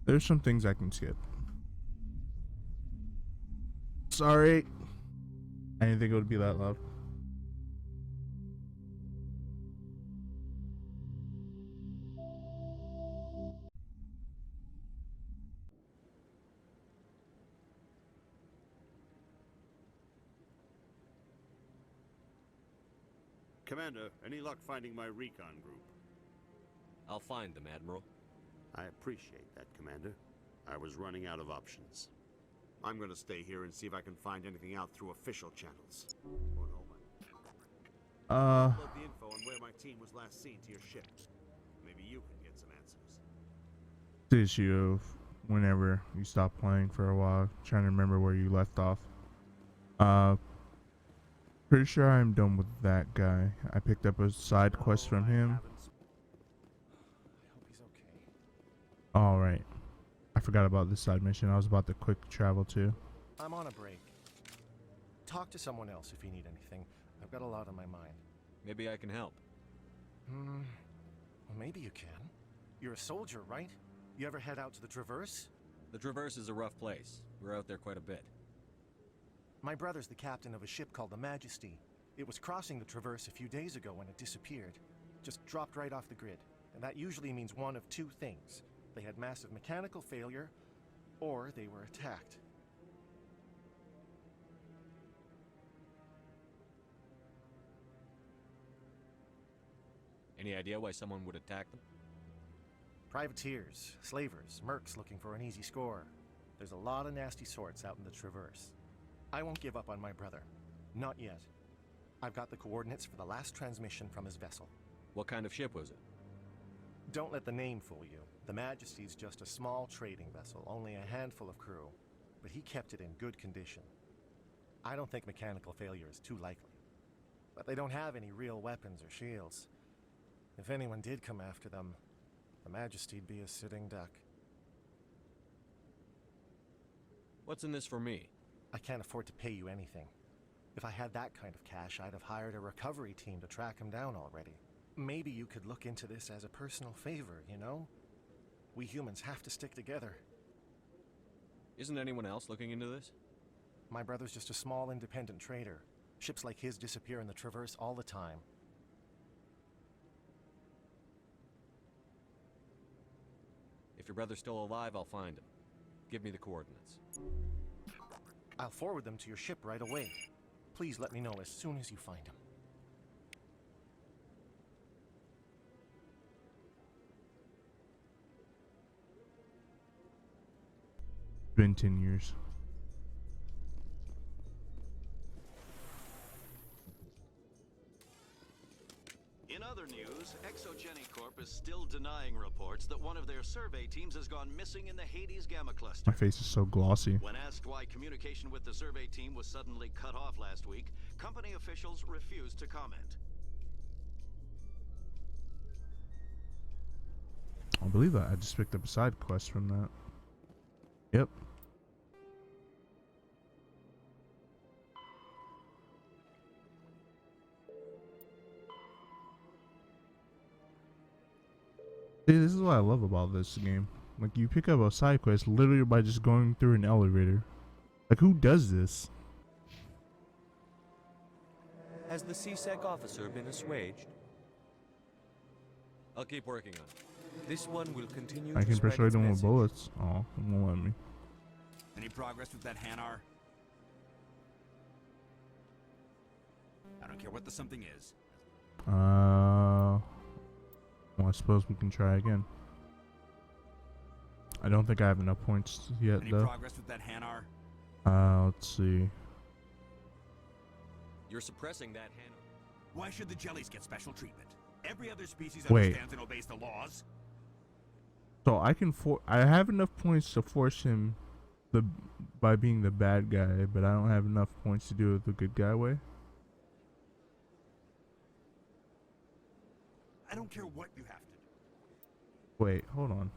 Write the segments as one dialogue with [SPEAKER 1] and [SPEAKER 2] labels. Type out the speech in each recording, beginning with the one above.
[SPEAKER 1] There's some things I can skip. Sorry. I didn't think it would be that loud.
[SPEAKER 2] Commander, any luck finding my recon group?
[SPEAKER 3] I'll find them, Admiral.
[SPEAKER 2] I appreciate that, Commander. I was running out of options. I'm gonna stay here and see if I can find anything out through official channels. Upload the info on where my team was last seen to your ship. Maybe you can get some answers.
[SPEAKER 1] The issue of whenever you stop playing for a while, trying to remember where you left off. Pretty sure I'm done with that guy. I picked up a side quest from him.
[SPEAKER 4] I hope he's okay.
[SPEAKER 1] Alright. I forgot about this side mission. I was about to quick travel too.
[SPEAKER 4] I'm on a break. Talk to someone else if you need anything. I've got a lot on my mind.
[SPEAKER 3] Maybe I can help.
[SPEAKER 4] Well, maybe you can. You're a soldier, right? You ever head out to the Traverse?
[SPEAKER 3] The Traverse is a rough place. We're out there quite a bit.
[SPEAKER 4] My brother's the captain of a ship called the Majesty. It was crossing the Traverse a few days ago when it disappeared. Just dropped right off the grid. And that usually means one of two things. They had massive mechanical failure, or they were attacked.
[SPEAKER 3] Any idea why someone would attack them?
[SPEAKER 4] Privateers, slavers, mercs looking for an easy score. There's a lot of nasty sorts out in the Traverse. I won't give up on my brother. Not yet. I've got the coordinates for the last transmission from his vessel.
[SPEAKER 3] What kind of ship was it?
[SPEAKER 4] Don't let the name fool you. The Majesty's just a small trading vessel, only a handful of crew. But he kept it in good condition. I don't think mechanical failure is too likely. But they don't have any real weapons or shields. If anyone did come after them, the Majesty'd be a sitting duck.
[SPEAKER 3] What's in this for me?
[SPEAKER 4] I can't afford to pay you anything. If I had that kind of cash, I'd have hired a recovery team to track him down already. Maybe you could look into this as a personal favor, you know? We humans have to stick together.
[SPEAKER 3] Isn't anyone else looking into this?
[SPEAKER 4] My brother's just a small independent trader. Ships like his disappear in the Traverse all the time.
[SPEAKER 3] If your brother's still alive, I'll find him. Give me the coordinates.
[SPEAKER 4] I'll forward them to your ship right away. Please let me know as soon as you find him.
[SPEAKER 1] Been 10 years.
[SPEAKER 5] In other news, Exogeny Corp is still denying reports that one of their survey teams has gone missing in the Hades Gamma Cluster.
[SPEAKER 1] My face is so glossy.
[SPEAKER 5] When asked why communication with the survey team was suddenly cut off last week, company officials refused to comment.
[SPEAKER 1] I believe I just picked up a side quest from that. Yep. See, this is what I love about this game. Like, you pick up a side quest literally by just going through an elevator. Like, who does this?
[SPEAKER 6] Has the CSEC officer been assuaged?
[SPEAKER 3] I'll keep working on it.
[SPEAKER 6] This one will continue
[SPEAKER 1] I
[SPEAKER 6] to
[SPEAKER 1] can
[SPEAKER 6] spread
[SPEAKER 1] persuade
[SPEAKER 6] its
[SPEAKER 1] them with
[SPEAKER 6] message.
[SPEAKER 1] bullets. Oh, it won't let me.
[SPEAKER 7] Any progress with that Hanar? I don't care what the something is.
[SPEAKER 1] Well, I suppose we can try again. I don't think I have enough points yet,
[SPEAKER 7] Any
[SPEAKER 1] though.
[SPEAKER 7] progress with that Hanar?
[SPEAKER 1] Let's see.
[SPEAKER 3] You're suppressing that hand.
[SPEAKER 7] Why should the jellies get special treatment? Every other species
[SPEAKER 1] Wait.
[SPEAKER 7] understands and obeys the laws.
[SPEAKER 1] So I have enough points to force him by being the bad guy, but I don't have enough points to do it the good guy way.
[SPEAKER 7] I don't care what you have to do.
[SPEAKER 1] Wait, hold on.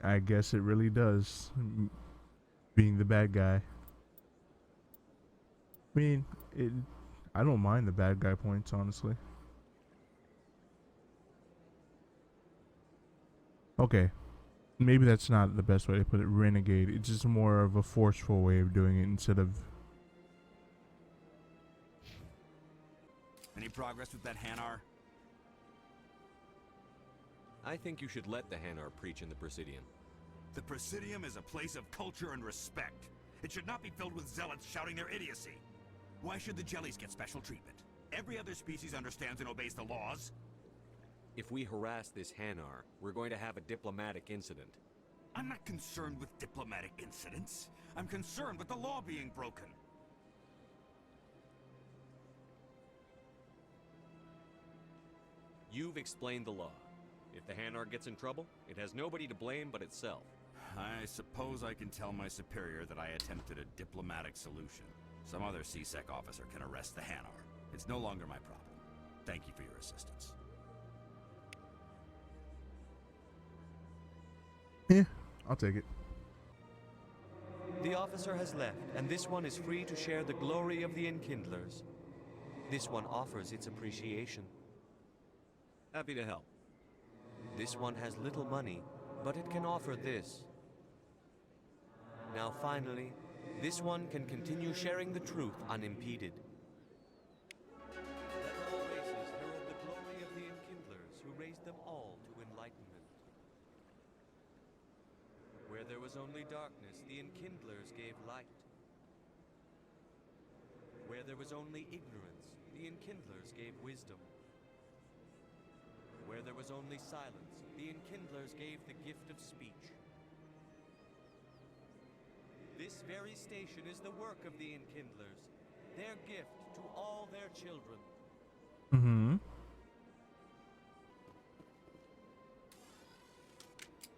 [SPEAKER 1] I guess it really does. Being the bad guy. I mean, it. I don't mind the bad guy points, honestly. Okay, maybe that's not the best way to put it. Renegade. It's just more of a forceful way of doing it instead of.
[SPEAKER 7] Any progress with that Hanar?
[SPEAKER 3] I think you should let the Hanar preach in the Presidium.
[SPEAKER 7] The Presidium is a place of culture and respect. It should not be filled with zealots shouting their idiocy. Why should the jellies get special treatment? Every other species understands and obeys the laws.
[SPEAKER 3] If we harass this Hanar, we're going to have a diplomatic incident.
[SPEAKER 7] I'm not concerned with diplomatic incidents. I'm concerned with the law being broken.
[SPEAKER 3] You've explained the law. If the Hanar gets in trouble, it has nobody to blame but itself.
[SPEAKER 7] I suppose I can tell my superior that I attempted a diplomatic solution. Some other CSEC officer can arrest the Hanar. It's no longer my problem. Thank you for your assistance.
[SPEAKER 1] Yeah, I'll take it.
[SPEAKER 6] The officer has left, and this one is free to share the glory of the Enkindlers. This one offers its appreciation.
[SPEAKER 3] Happy to help.
[SPEAKER 6] This one has little money, but it can offer this. Now finally, this one can continue sharing the truth unimpeded. Let all races herald the glory of the Enkindlers who raised them all to enlightenment. Where there was only darkness, the Enkindlers gave light. Where there was only ignorance, the Enkindlers gave wisdom. Where there was only silence, the Enkindlers gave the gift of speech. This very station is the work of the Enkindlers, their gift to all their children.
[SPEAKER 1] Mm-hmm.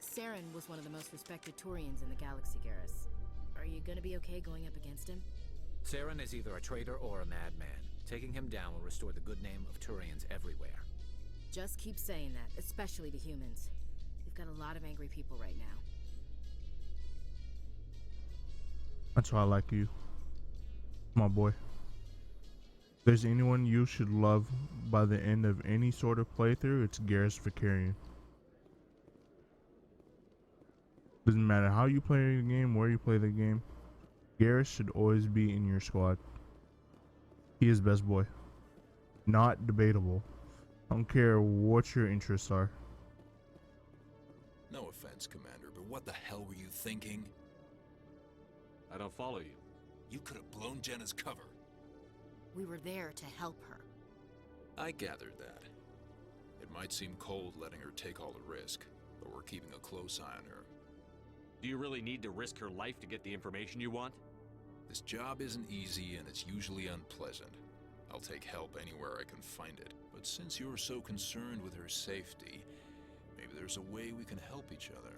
[SPEAKER 8] Saren was one of the most respected Turians in the galaxy, Garrus. Are you gonna be okay going up against him?
[SPEAKER 9] Saren is either a traitor or a madman. Taking him down will restore the good name of Turians everywhere.
[SPEAKER 8] Just keep saying that, especially to humans. We've got a lot of angry people right now.
[SPEAKER 1] That's why I like you, my boy. If there's anyone you should love by the end of any sort of playthrough, it's Garrus Vakarian. Doesn't matter how you play the game, where you play the game, Garrus should always be in your squad. He is best boy. Not debatable. I don't care what your interests are.
[SPEAKER 10] No offense, Commander, but what the hell were you thinking?
[SPEAKER 3] I don't follow you.
[SPEAKER 10] You could have blown Jenna's cover.
[SPEAKER 8] We were there to help her.
[SPEAKER 10] I gathered that. It might seem cold letting her take all the risk, but we're keeping a close eye on her.
[SPEAKER 3] Do you really need to risk her life to get the information you want?
[SPEAKER 10] This job isn't easy and it's usually unpleasant. I'll take help anywhere I can find it. But since you're so concerned with her safety, maybe there's a way we can help each other.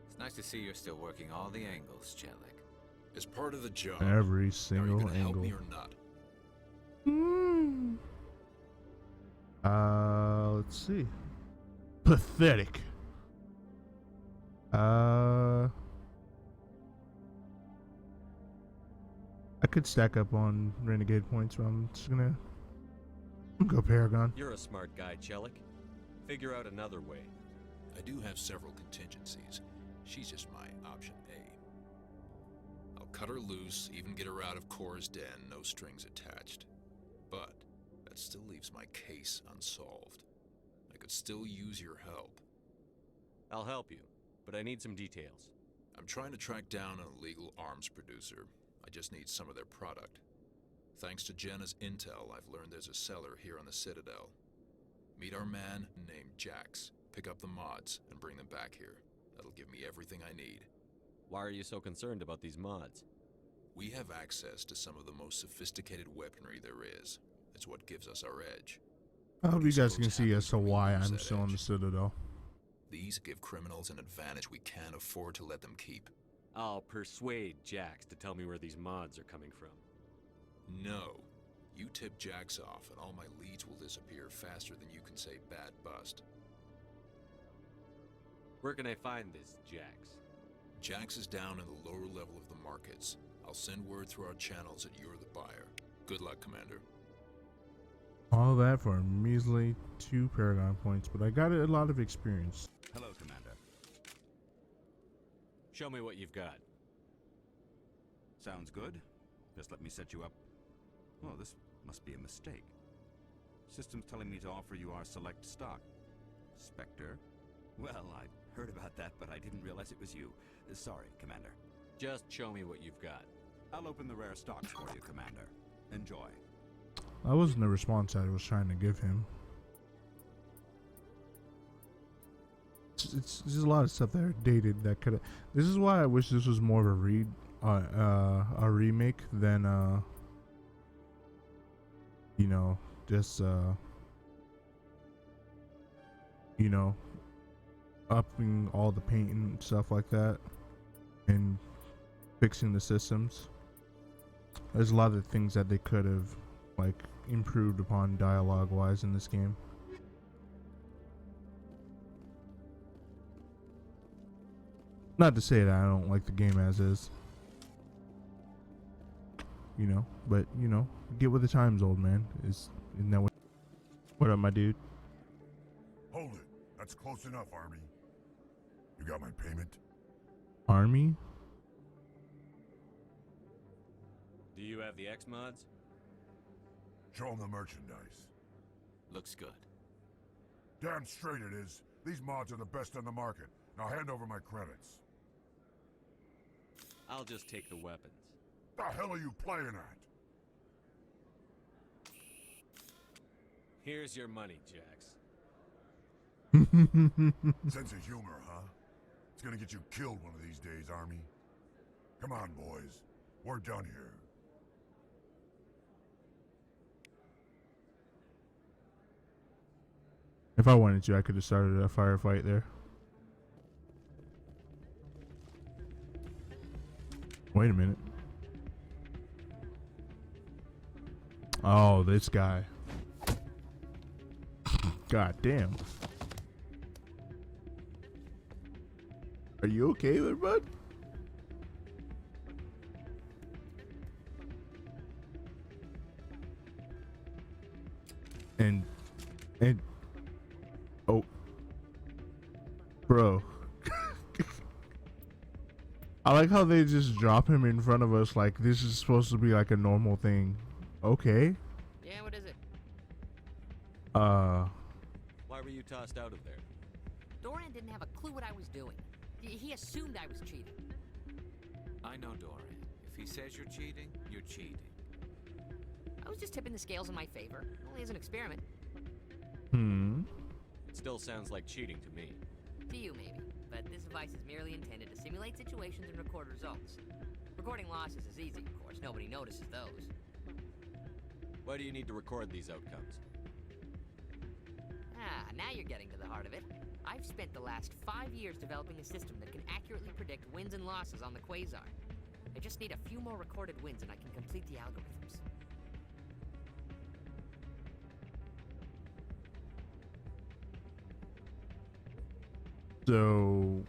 [SPEAKER 9] It's nice to see you're still working all the angles, Chelik.
[SPEAKER 10] As part of the job.
[SPEAKER 1] Every
[SPEAKER 10] Are you
[SPEAKER 1] single
[SPEAKER 10] gonna help
[SPEAKER 1] angle.
[SPEAKER 10] me or not?
[SPEAKER 1] Let's see. Pathetic. I could stack up on Renegade points, but I'm just gonna go Paragon.
[SPEAKER 3] You're a smart guy, Chelik. Figure out another way.
[SPEAKER 10] I do have several contingencies. She's just my option A. I'll cut her loose, even get her out of Kor's den, no strings attached. But that still leaves my case unsolved. I could still use your help.
[SPEAKER 3] I'll help you, but I need some details.
[SPEAKER 10] I'm trying to track down an illegal arms producer. I just need some of their product. Thanks to Jenna's intel, I've learned there's a seller here on the Citadel. Meet our man named Jax. Pick up the mods and bring them back here. That'll give me everything I need.
[SPEAKER 3] Why are you so concerned about these mods?
[SPEAKER 10] We have access to some of the most sophisticated weaponry there is. It's what gives us our edge.
[SPEAKER 1] I hope you guys can
[SPEAKER 10] Expose
[SPEAKER 1] see as to
[SPEAKER 10] happens when we
[SPEAKER 1] why
[SPEAKER 10] use
[SPEAKER 1] I'm
[SPEAKER 10] that
[SPEAKER 1] still on the
[SPEAKER 10] edge.
[SPEAKER 1] Citadel.
[SPEAKER 10] These give criminals an advantage we can't afford to let them keep.
[SPEAKER 3] I'll persuade Jax to tell me where these mods are coming from.
[SPEAKER 10] No. You tip Jax off and all my leads will disappear faster than you can say bad bust.
[SPEAKER 3] Where can I find this Jax?
[SPEAKER 10] Jax is down in the lower level of the markets. I'll send word through our channels that you're the buyer. Good luck, Commander.
[SPEAKER 1] All that for a measly 2 Paragon points, but I got a lot of experience.
[SPEAKER 7] Hello, Commander.
[SPEAKER 3] Show me what you've got.
[SPEAKER 7] Sounds good. Just let me set you up. Oh, this must be a mistake. System's telling me to offer you our select stock. Spectre? Well, I heard about that, but I didn't realize it was you. Sorry, Commander.
[SPEAKER 3] Just show me what you've got.
[SPEAKER 7] I'll open the rare stocks for you, Commander. Enjoy.
[SPEAKER 1] That wasn't the response I was trying to give him. It's there's a lot of stuff that are dated that could have. This is why I wish this was more of a remake than you know, just you know, upping all the paint and stuff like that and fixing the systems. There's a lot of things that they could have like improved upon dialogue wise in this game. Not to say that I don't like the game as is, you know, but you know, get with the times, old man. Isn't that what up, my dude?
[SPEAKER 11] Hold it. That's close enough, Army. You got my payment?
[SPEAKER 1] Army?
[SPEAKER 3] Do you have the X mods?
[SPEAKER 11] Show them the merchandise.
[SPEAKER 9] Looks good.
[SPEAKER 11] Damn straight it is. These mods are the best on the market. Now hand over my credits.
[SPEAKER 3] I'll just take the weapons.
[SPEAKER 11] The hell are you playing at?
[SPEAKER 3] Here's your money, Jax.
[SPEAKER 11] Sense of humor, huh? It's gonna get you killed one of these days, Army. Come on, boys. We're done here.
[SPEAKER 1] If I wanted to, I could have started a firefight there. Wait a minute. Oh, this guy. God damn. Are you okay there, bud? And oh, bro. I like how they just drop him in front of us like this is supposed to be like a normal thing. Okay.
[SPEAKER 8] Yeah, what is it?
[SPEAKER 3] Why were you tossed out of there?
[SPEAKER 12] Dorian didn't have a clue what I was doing. He assumed I was cheating.
[SPEAKER 9] I know Dorian. If he says you're cheating, you're cheating.
[SPEAKER 12] I was just tipping the scales in my favor. Only as an experiment.
[SPEAKER 3] It still sounds like cheating to me.
[SPEAKER 12] To you, maybe. But this device is merely intended to simulate situations and record results. Recording losses is easy, of course. Nobody notices those.
[SPEAKER 3] Why do you need to record these outcomes?
[SPEAKER 12] Now you're getting to the heart of it. I've spent the last 5 years developing a system that can accurately predict wins and losses on the Quasar. I just need a few more recorded wins and I can complete the algorithms.
[SPEAKER 1] So,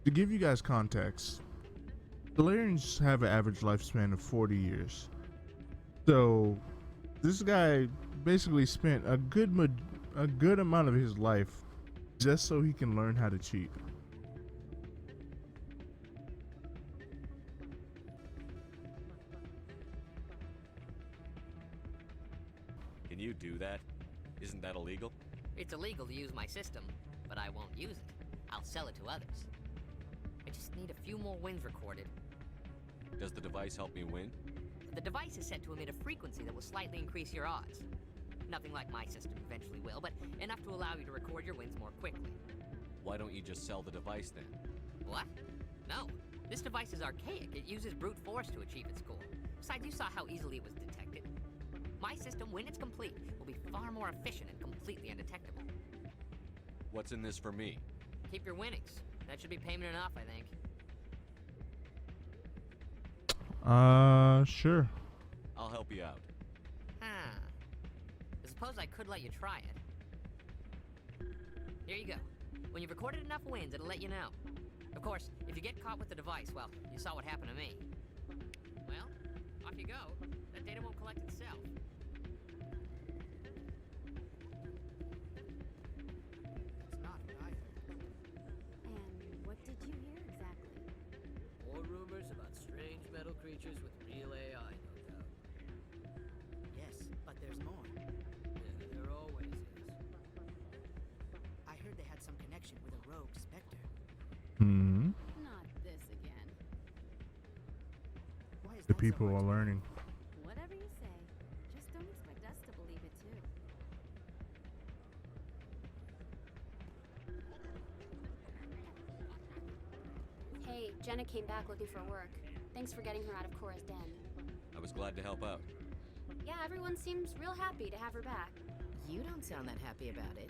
[SPEAKER 1] to give you guys context, Galarians have an average lifespan of 40 years. So, this guy basically spent a good amount of his life just so he can learn how to cheat.
[SPEAKER 3] Can you do that? Isn't that illegal?
[SPEAKER 12] It's illegal to use my system, but I won't use it. I'll sell it to others. I just need a few more wins recorded.
[SPEAKER 3] Does the device help me win?
[SPEAKER 12] The device is set to emit a frequency that will slightly increase your odds. Nothing like my system eventually will, but enough to allow you to record your wins more quickly.
[SPEAKER 3] Why don't you just sell the device then?
[SPEAKER 12] What? No. This device is archaic. It uses brute force to achieve its goal. Besides, you saw how easily it was detected. My system, when it's complete, will be far more efficient and completely undetectable.
[SPEAKER 3] What's in this for me?
[SPEAKER 12] Keep your winnings. That should be payment enough, I think.
[SPEAKER 1] Sure.
[SPEAKER 3] I'll help you out.
[SPEAKER 12] I suppose I could let you try it. Here you go. When you've recorded enough wins, it'll let you know. Of course, if you get caught with the device, well, you saw what happened to me. Well, off you go. That data won't collect itself.
[SPEAKER 13] That's not what I heard.
[SPEAKER 14] And what did you hear exactly?
[SPEAKER 13] More rumors about strange metal creatures with real AI, no doubt.
[SPEAKER 15] Yes, but there's more.
[SPEAKER 13] Yeah, there always is.
[SPEAKER 15] I heard they had some connection with a rogue Spectre.
[SPEAKER 1] Hmm.
[SPEAKER 14] Not this again.
[SPEAKER 15] Why is
[SPEAKER 1] The
[SPEAKER 15] that so
[SPEAKER 1] people
[SPEAKER 15] hard
[SPEAKER 1] are
[SPEAKER 15] to
[SPEAKER 1] learning.
[SPEAKER 14] Whatever you say. Just don't expect us to believe it too.
[SPEAKER 16] Hey, Jenna came back looking for work. Thanks for getting her out of Cora's den.
[SPEAKER 3] I was glad to help out.
[SPEAKER 16] Yeah, everyone seems real happy to have her back.
[SPEAKER 8] You don't sound that happy about it.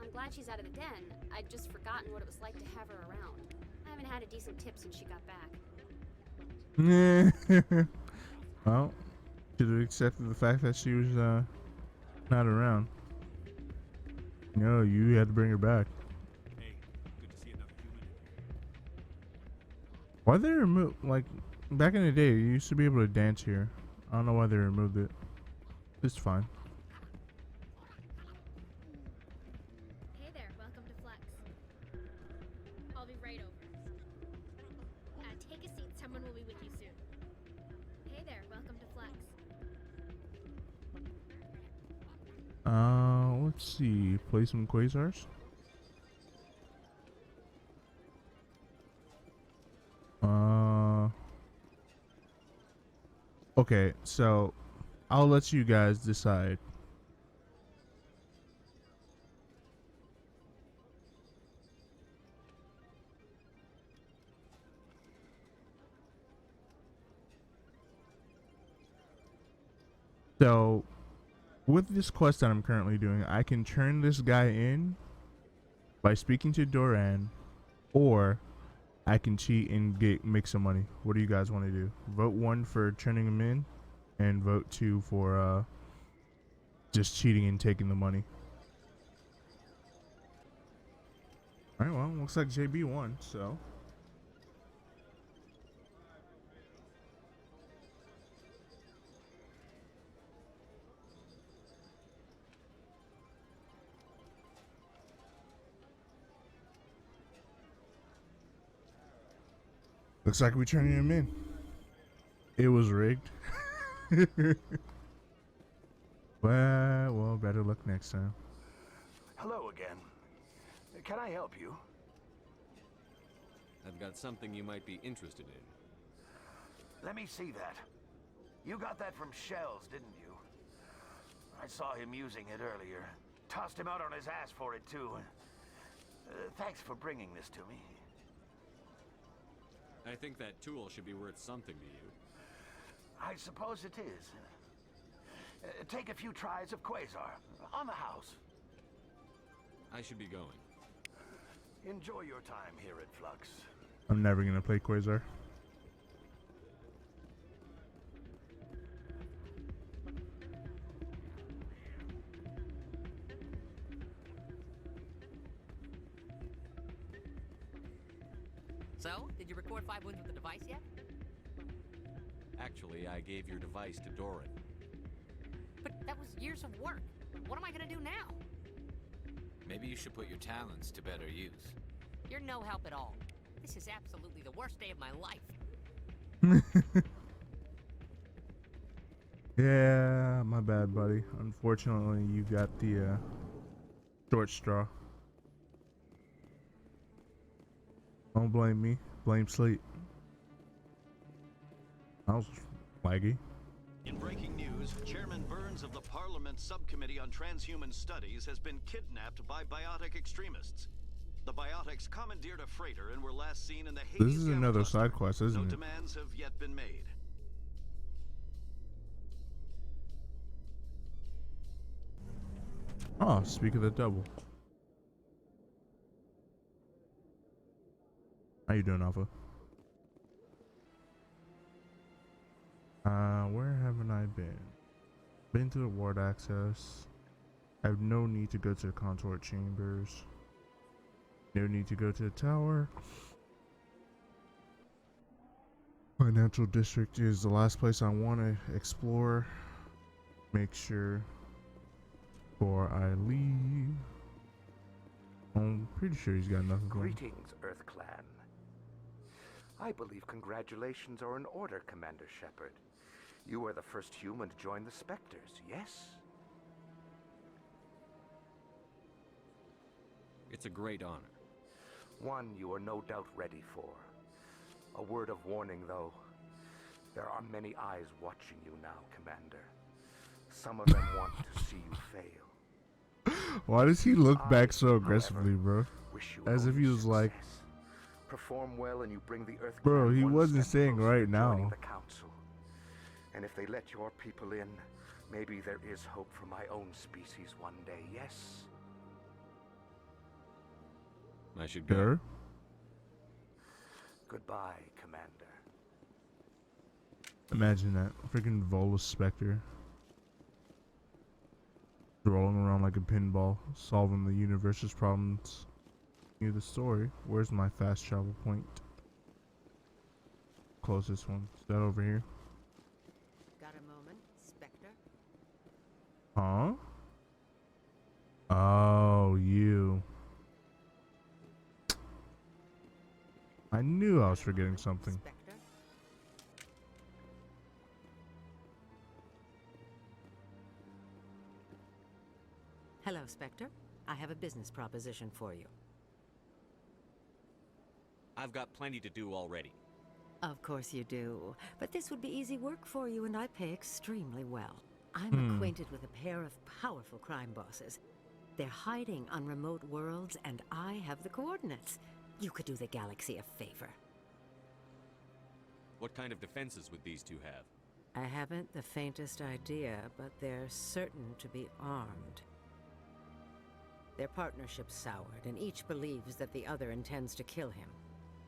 [SPEAKER 16] I'm glad she's out of the den. I'd just forgotten what it was like to have her around. I haven't had a decent tip since she got back.
[SPEAKER 1] Well, should have accepted the fact that she was not around. No, you had to bring her back.
[SPEAKER 7] Hey, good to see another human in here.
[SPEAKER 1] Why they remove, like, back in the day, you used to be able to dance here. I don't know why they removed it. It's fine.
[SPEAKER 16] Hey there, welcome to Flex. I'll be right over. Take a seat, someone will be with you soon. Hey there, welcome to Flex.
[SPEAKER 1] Let's see. Play some quasars. Okay, so I'll let you guys decide. So, with this quest that I'm currently doing, I can turn this guy in by speaking to Doran, or I can cheat and make some money. What do you guys want to do? Vote 1 for turning him in, and vote 2 for just cheating and taking the money. All right, well, looks like JB won, so. Looks like we're turning him in. It was rigged. Well, better luck next time.
[SPEAKER 17] Hello again. Can I help you?
[SPEAKER 3] I've got something you might be interested in.
[SPEAKER 17] Let me see that. You got that from Shells, didn't you? I saw him using it earlier. Tossed him out on his ass for it, too. Thanks for bringing this to me.
[SPEAKER 3] I think that tool should be worth something to you.
[SPEAKER 17] I suppose it is. Take a few tries of Quasar. On the house.
[SPEAKER 3] I should be going.
[SPEAKER 17] Enjoy your time here at Flux.
[SPEAKER 1] I'm never gonna play Quasar.
[SPEAKER 12] So, did you record 5 wounds with the device yet?
[SPEAKER 3] Actually, I gave your device to Doran.
[SPEAKER 12] But that was years of work. What am I gonna do now?
[SPEAKER 9] Maybe you should put your talents to better use.
[SPEAKER 12] You're no help at all. This is absolutely the worst day of my life.
[SPEAKER 1] Yeah, my bad, buddy. Unfortunately, you got the short straw. Don't blame me. Blame sleep. I was laggy.
[SPEAKER 5] In breaking news, Chairman Burns of the Parliament Subcommittee on Transhuman Studies has been kidnapped by biotic extremists. The biotics commandeered a freighter and were last seen in the Hades.
[SPEAKER 1] This is another side quest, isn't
[SPEAKER 5] No
[SPEAKER 1] it?
[SPEAKER 5] demands have yet been made.
[SPEAKER 1] Oh, speak of the devil. How you doing, Alpha? Where haven't I been? Been to the ward access. I have no need to go to the consort chambers. No need to go to the tower. Financial district is the last place I want to explore. Make sure before I leave. I'm pretty sure he's got nothing for me.
[SPEAKER 18] Greetings, Earth Clan. I believe congratulations are in order, Commander Shepard. You are the first human to join the Spectres, yes?
[SPEAKER 3] It's a great honor.
[SPEAKER 18] One you are no doubt ready for. A word of warning, though. There are many eyes watching you now, Commander. Some of them want to see you fail.
[SPEAKER 1] Why does he look back so aggressively, bro?
[SPEAKER 18] Wish you
[SPEAKER 1] As if he was like,
[SPEAKER 18] perform well and you bring the Earth
[SPEAKER 1] bro,
[SPEAKER 18] Clan
[SPEAKER 1] he
[SPEAKER 18] one
[SPEAKER 1] wasn't
[SPEAKER 18] step
[SPEAKER 1] saying
[SPEAKER 18] closer
[SPEAKER 1] right
[SPEAKER 18] to joining
[SPEAKER 1] now.
[SPEAKER 18] the Council. And if they let your people in, maybe there is hope for my own species one day, yes?
[SPEAKER 3] I should go.
[SPEAKER 1] Sure.
[SPEAKER 18] Goodbye, Commander.
[SPEAKER 1] Imagine that. Freaking Volus Spectre. Rolling around like a pinball, solving the universe's problems. Near the story. Where's my fast travel point? Closest one. Is that over here?
[SPEAKER 15] Got a moment, Spectre?
[SPEAKER 1] Huh? Oh, you. I knew I was forgetting something.
[SPEAKER 19] Hello, Spectre. I have a business proposition for you.
[SPEAKER 3] I've got plenty to do already.
[SPEAKER 19] Of course you do. But this would be easy work for you, and I pay extremely well. I'm acquainted with a pair of powerful crime bosses. They're hiding on remote worlds, and I have the coordinates. You could do the galaxy a favor.
[SPEAKER 3] What kind of defenses would these two have?
[SPEAKER 19] I haven't the faintest idea, but they're certain to be armed. Their partnership's soured, and each believes that the other intends to kill him.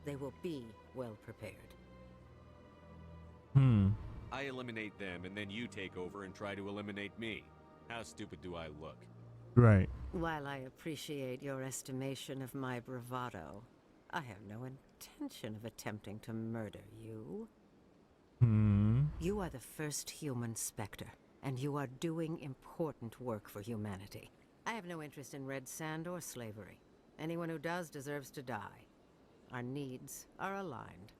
[SPEAKER 19] They will be well prepared.
[SPEAKER 3] I eliminate them, and then you take over and try to eliminate me. How stupid do I look?
[SPEAKER 1] Right.
[SPEAKER 19] While I appreciate your estimation of my bravado, I have no intention of attempting to murder you. You are the first human Spectre, and you are doing important work for humanity. I have no interest in red sand or slavery. Anyone who does deserves to die. Our needs are aligned.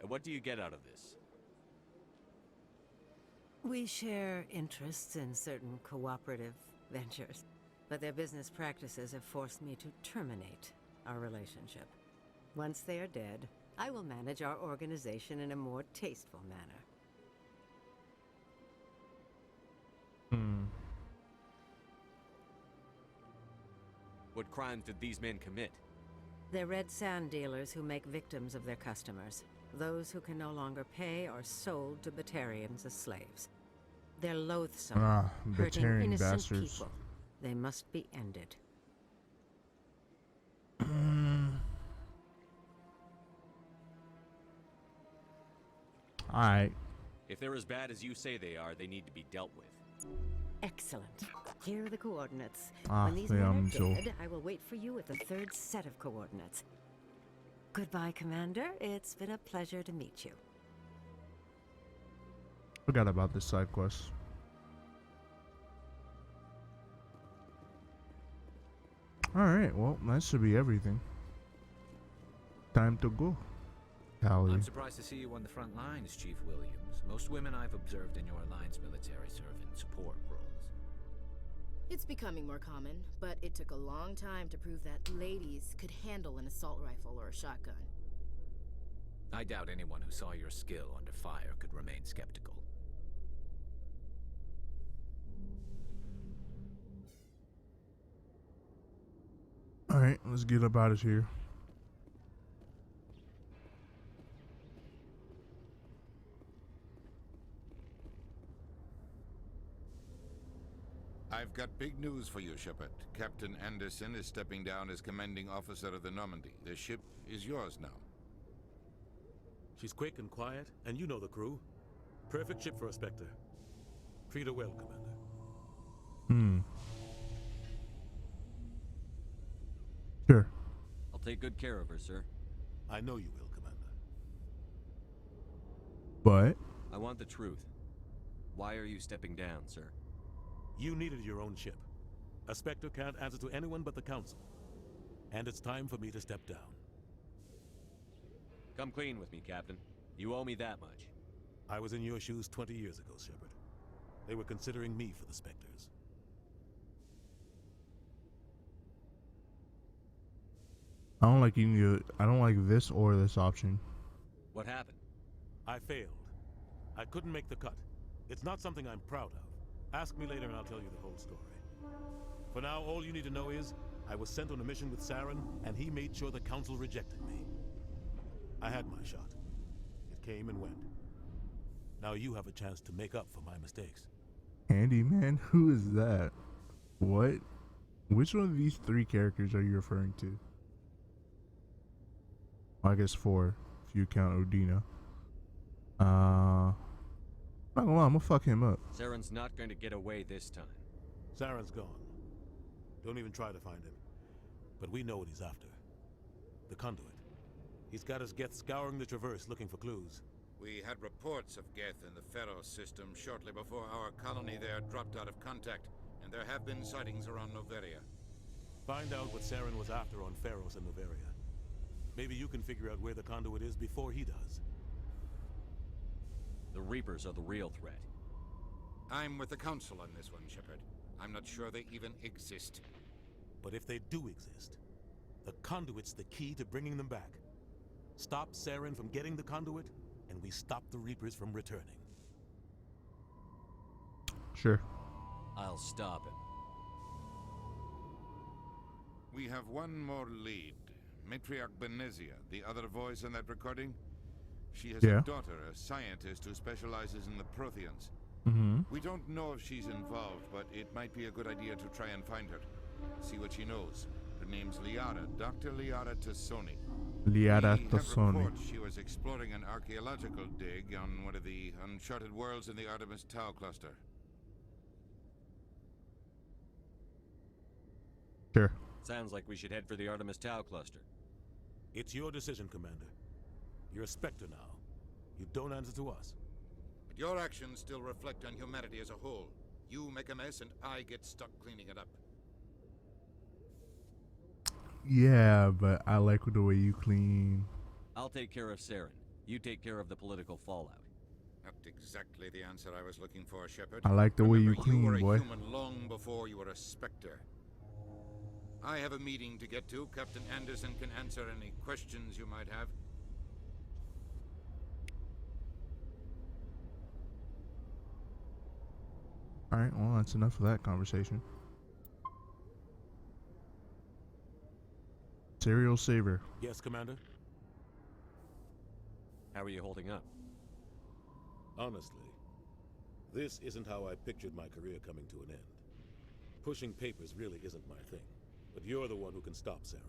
[SPEAKER 3] And what do you get out of this?
[SPEAKER 19] We share interests in certain cooperative ventures, but their business practices have forced me to terminate our relationship. Once they are dead, I will manage our organization in a more tasteful manner.
[SPEAKER 3] What crimes did these men commit?
[SPEAKER 19] They're red sand dealers who make victims of their customers. Those who can no longer pay are sold to Batarians as slaves. They're loathsome, hurting
[SPEAKER 1] Batarian
[SPEAKER 19] innocent
[SPEAKER 1] bastards.
[SPEAKER 19] people. They must be ended.
[SPEAKER 1] Alright.
[SPEAKER 3] If they're as bad as you say they are, they need to be dealt with.
[SPEAKER 19] Excellent. Here are the coordinates.
[SPEAKER 1] Ah,
[SPEAKER 19] When these
[SPEAKER 1] yeah,
[SPEAKER 19] men
[SPEAKER 1] I'm
[SPEAKER 19] are
[SPEAKER 1] sure.
[SPEAKER 19] dead, I will wait for you at the third set of coordinates. Goodbye, Commander. It's been a pleasure to meet you.
[SPEAKER 1] Forgot about this side quest. Alright, well, that should be everything. Time to go. Callie.
[SPEAKER 9] I'm surprised to see you on the front lines, Chief Williams. Most women I've observed in your alliance military serve in support roles.
[SPEAKER 8] It's becoming more common, but it took a long time to prove that ladies could handle an assault rifle or a shotgun.
[SPEAKER 9] I doubt anyone who saw your skill under fire could remain skeptical.
[SPEAKER 1] Alright, let's get up out of here.
[SPEAKER 20] I've got big news for you, Shepard. Captain Anderson is stepping down as commanding officer of the Normandy. The ship is yours now.
[SPEAKER 21] She's quick and quiet, and you know the crew. Perfect ship for a Spectre. Treat her well, Commander.
[SPEAKER 1] Sure.
[SPEAKER 3] I'll take good care of her, sir.
[SPEAKER 21] I know you will, Commander.
[SPEAKER 1] But
[SPEAKER 3] I want the truth. Why are you stepping down, sir?
[SPEAKER 21] You needed your own ship. A Spectre can't answer to anyone but the Council. And it's time for me to step down.
[SPEAKER 3] Come clean with me, Captain. You owe me that much.
[SPEAKER 21] I was in your shoes 20 years ago, Shepard. They were considering me for the Spectres.
[SPEAKER 1] I don't like I don't like this or this option.
[SPEAKER 3] What happened?
[SPEAKER 21] I failed. I couldn't make the cut. It's not something I'm proud of. Ask me later and I'll tell you the whole story. For now, all you need to know is, I was sent on a mission with Saren, and he made sure the Council rejected me. I had my shot. It came and went. Now you have a chance to make up for my mistakes.
[SPEAKER 1] Handyman? Who is that? What? Which one of these three characters are you referring to? I guess four, if you count Odina. Not gonna lie, I'm gonna fuck him up.
[SPEAKER 3] Saren's not going to get away this time.
[SPEAKER 21] Saren's gone. Don't even try to find him. But we know what he's after. The conduit. He's got his Geth scouring the Traverse looking for clues.
[SPEAKER 20] We had reports of Geth in the Pharaoh system shortly before our colony there dropped out of contact, and there have been sightings around Noveria.
[SPEAKER 21] Find out what Saren was after on Pharos and Noveria. Maybe you can figure out where the conduit is before he does.
[SPEAKER 3] The Reapers are the real threat.
[SPEAKER 20] I'm with the Council on this one, Shepard. I'm not sure they even exist.
[SPEAKER 21] But if they do exist, the conduit's the key to bringing them back. Stop Saren from getting the conduit, and we stop the Reapers from returning.
[SPEAKER 1] Sure.
[SPEAKER 3] I'll stop him.
[SPEAKER 20] We have one more lead. Matriarch Benezia, the other voice in that recording. She has a daughter, a scientist who specializes in the Protheans. We don't know if she's involved, but it might be a good idea to try and find her. See what she knows. Her name's Liara, Dr. Liara Tassoni.
[SPEAKER 1] Liara
[SPEAKER 20] We have
[SPEAKER 1] Tassoni.
[SPEAKER 20] reports she was exploring an archaeological dig on one of the uncharted worlds in the Artemis Tau cluster.
[SPEAKER 1] Sure.
[SPEAKER 3] Sounds like we should head for the Artemis Tau cluster.
[SPEAKER 21] It's your decision, Commander. You're a Spectre now. You don't answer to us.
[SPEAKER 20] But your actions still reflect on humanity as a whole. You make a mess and I get stuck cleaning it up.
[SPEAKER 1] Yeah, but I like the way you clean.
[SPEAKER 3] I'll take care of Saren. You take care of the political fallout.
[SPEAKER 20] Not exactly the answer I was looking for, Shepard.
[SPEAKER 1] I like the way you
[SPEAKER 20] Remember,
[SPEAKER 1] clean,
[SPEAKER 20] you were a
[SPEAKER 1] boy.
[SPEAKER 20] human long before you were a Spectre. I have a meeting to get to. Captain Anderson can answer any questions you might have.
[SPEAKER 1] Alright, well, that's enough of that conversation. Serial Saver.
[SPEAKER 21] Yes, Commander?
[SPEAKER 3] How are you holding up?
[SPEAKER 21] Honestly, this isn't how I pictured my career coming to an end. Pushing papers really isn't my thing, but you're the one who can stop Saren.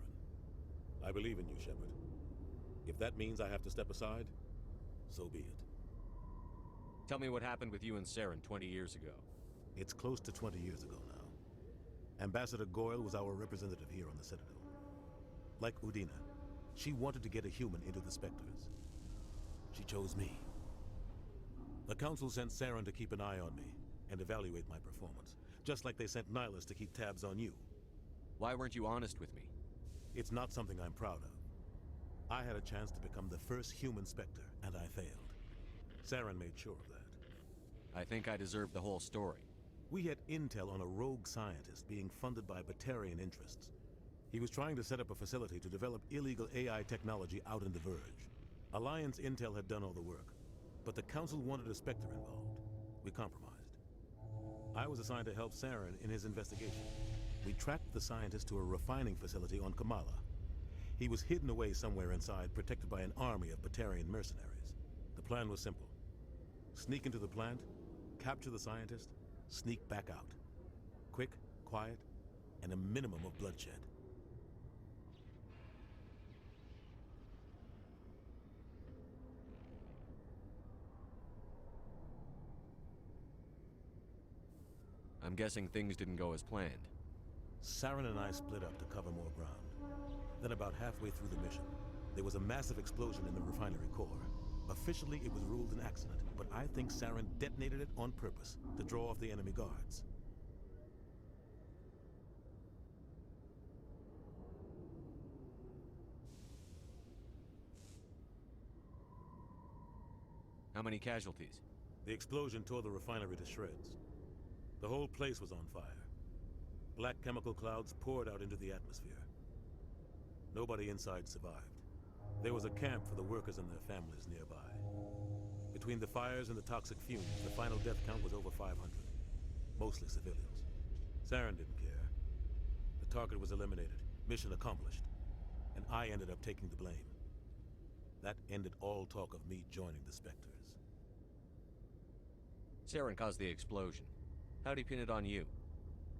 [SPEAKER 21] I believe in you, Shepard. If that means I have to step aside, so be it.
[SPEAKER 3] Tell me what happened with you and Saren 20 years ago.
[SPEAKER 21] It's close to 20 years ago now. Ambassador Goyle was our representative here on the Citadel. Like Udina, she wanted to get a human into the Spectres. She chose me. The Council sent Saren to keep an eye on me and evaluate my performance, just like they sent Nihilus to keep tabs on you.
[SPEAKER 3] Why weren't you honest with me?
[SPEAKER 21] It's not something I'm proud of. I had a chance to become the first human Spectre, and I failed. Saren made sure of that.
[SPEAKER 3] I think I deserve the whole story.
[SPEAKER 21] We had intel on a rogue scientist being funded by Batarian interests. He was trying to set up a facility to develop illegal AI technology out in the Verge. Alliance intel had done all the work, but the Council wanted a Spectre involved. We compromised. I was assigned to help Saren in his investigation. We tracked the scientist to a refining facility on Kamala. He was hidden away somewhere inside, protected by an army of Batarian mercenaries. The plan was simple. Sneak into the plant, capture the scientist, sneak back out. Quick, quiet, and a minimum of bloodshed.
[SPEAKER 3] I'm guessing things didn't go as planned.
[SPEAKER 21] Saren and I split up to cover more ground. Then about halfway through the mission, there was a massive explosion in the refinery core. Officially, it was ruled an accident, but I think Saren detonated it on purpose to draw off the enemy guards.
[SPEAKER 3] How many casualties?
[SPEAKER 21] The explosion tore the refinery to shreds. The whole place was on fire. Black chemical clouds poured out into the atmosphere. Nobody inside survived. There was a camp for the workers and their families nearby. Between the fires and the toxic fumes, the final death count was over 500. Mostly civilians. Saren didn't care. The target was eliminated, mission accomplished. And I ended up taking the blame. That ended all talk of me joining the Spectres.
[SPEAKER 3] Saren caused the explosion. How'd he pin it on you?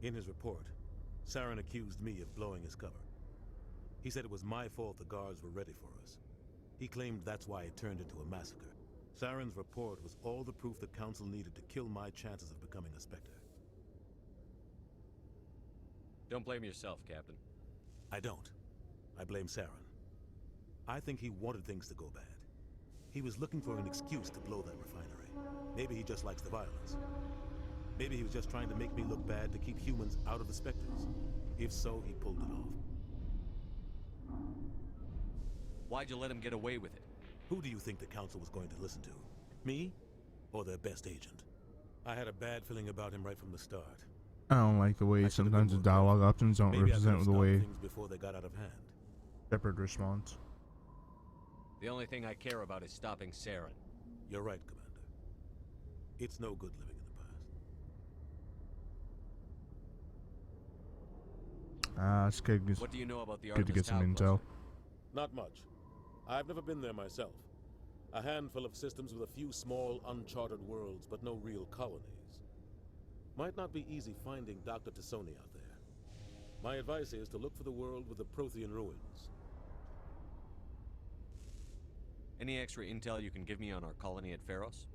[SPEAKER 21] In his report, Saren accused me of blowing his cover. He said it was my fault the guards were ready for us. He claimed that's why it turned into a massacre. Saren's report was all the proof the Council needed to kill my chances of becoming a Spectre.
[SPEAKER 3] Don't blame yourself, Captain.
[SPEAKER 21] I don't. I blame Saren. I think he wanted things to go bad. He was looking for an excuse to blow that refinery. Maybe he just likes the violence. Maybe he was just trying to make me look bad to keep humans out of the Spectres. If so, he pulled it off.
[SPEAKER 3] Why'd you let him get away with it?
[SPEAKER 21] Who do you think the Council was going to listen to? Me? Or their best agent? I had a bad feeling about him right from the start.
[SPEAKER 1] I don't like the way sometimes the dialogue options don't represent the way
[SPEAKER 21] things before they got out of hand.
[SPEAKER 1] Shepard responds.
[SPEAKER 3] The only thing I care about is stopping Saren.
[SPEAKER 21] You're right, Commander. It's no good living in the past.
[SPEAKER 1] It's good.
[SPEAKER 3] What do you know about the
[SPEAKER 1] good to get some intel.
[SPEAKER 21] Not much. I've never been there myself. A handful of systems with a few small, uncharted worlds, but no real colonies. Might not be easy finding Dr. Tassoni out there. My advice is to look for the world with the Prothean ruins.
[SPEAKER 3] Any extra intel you can give me on our colony at Pharos?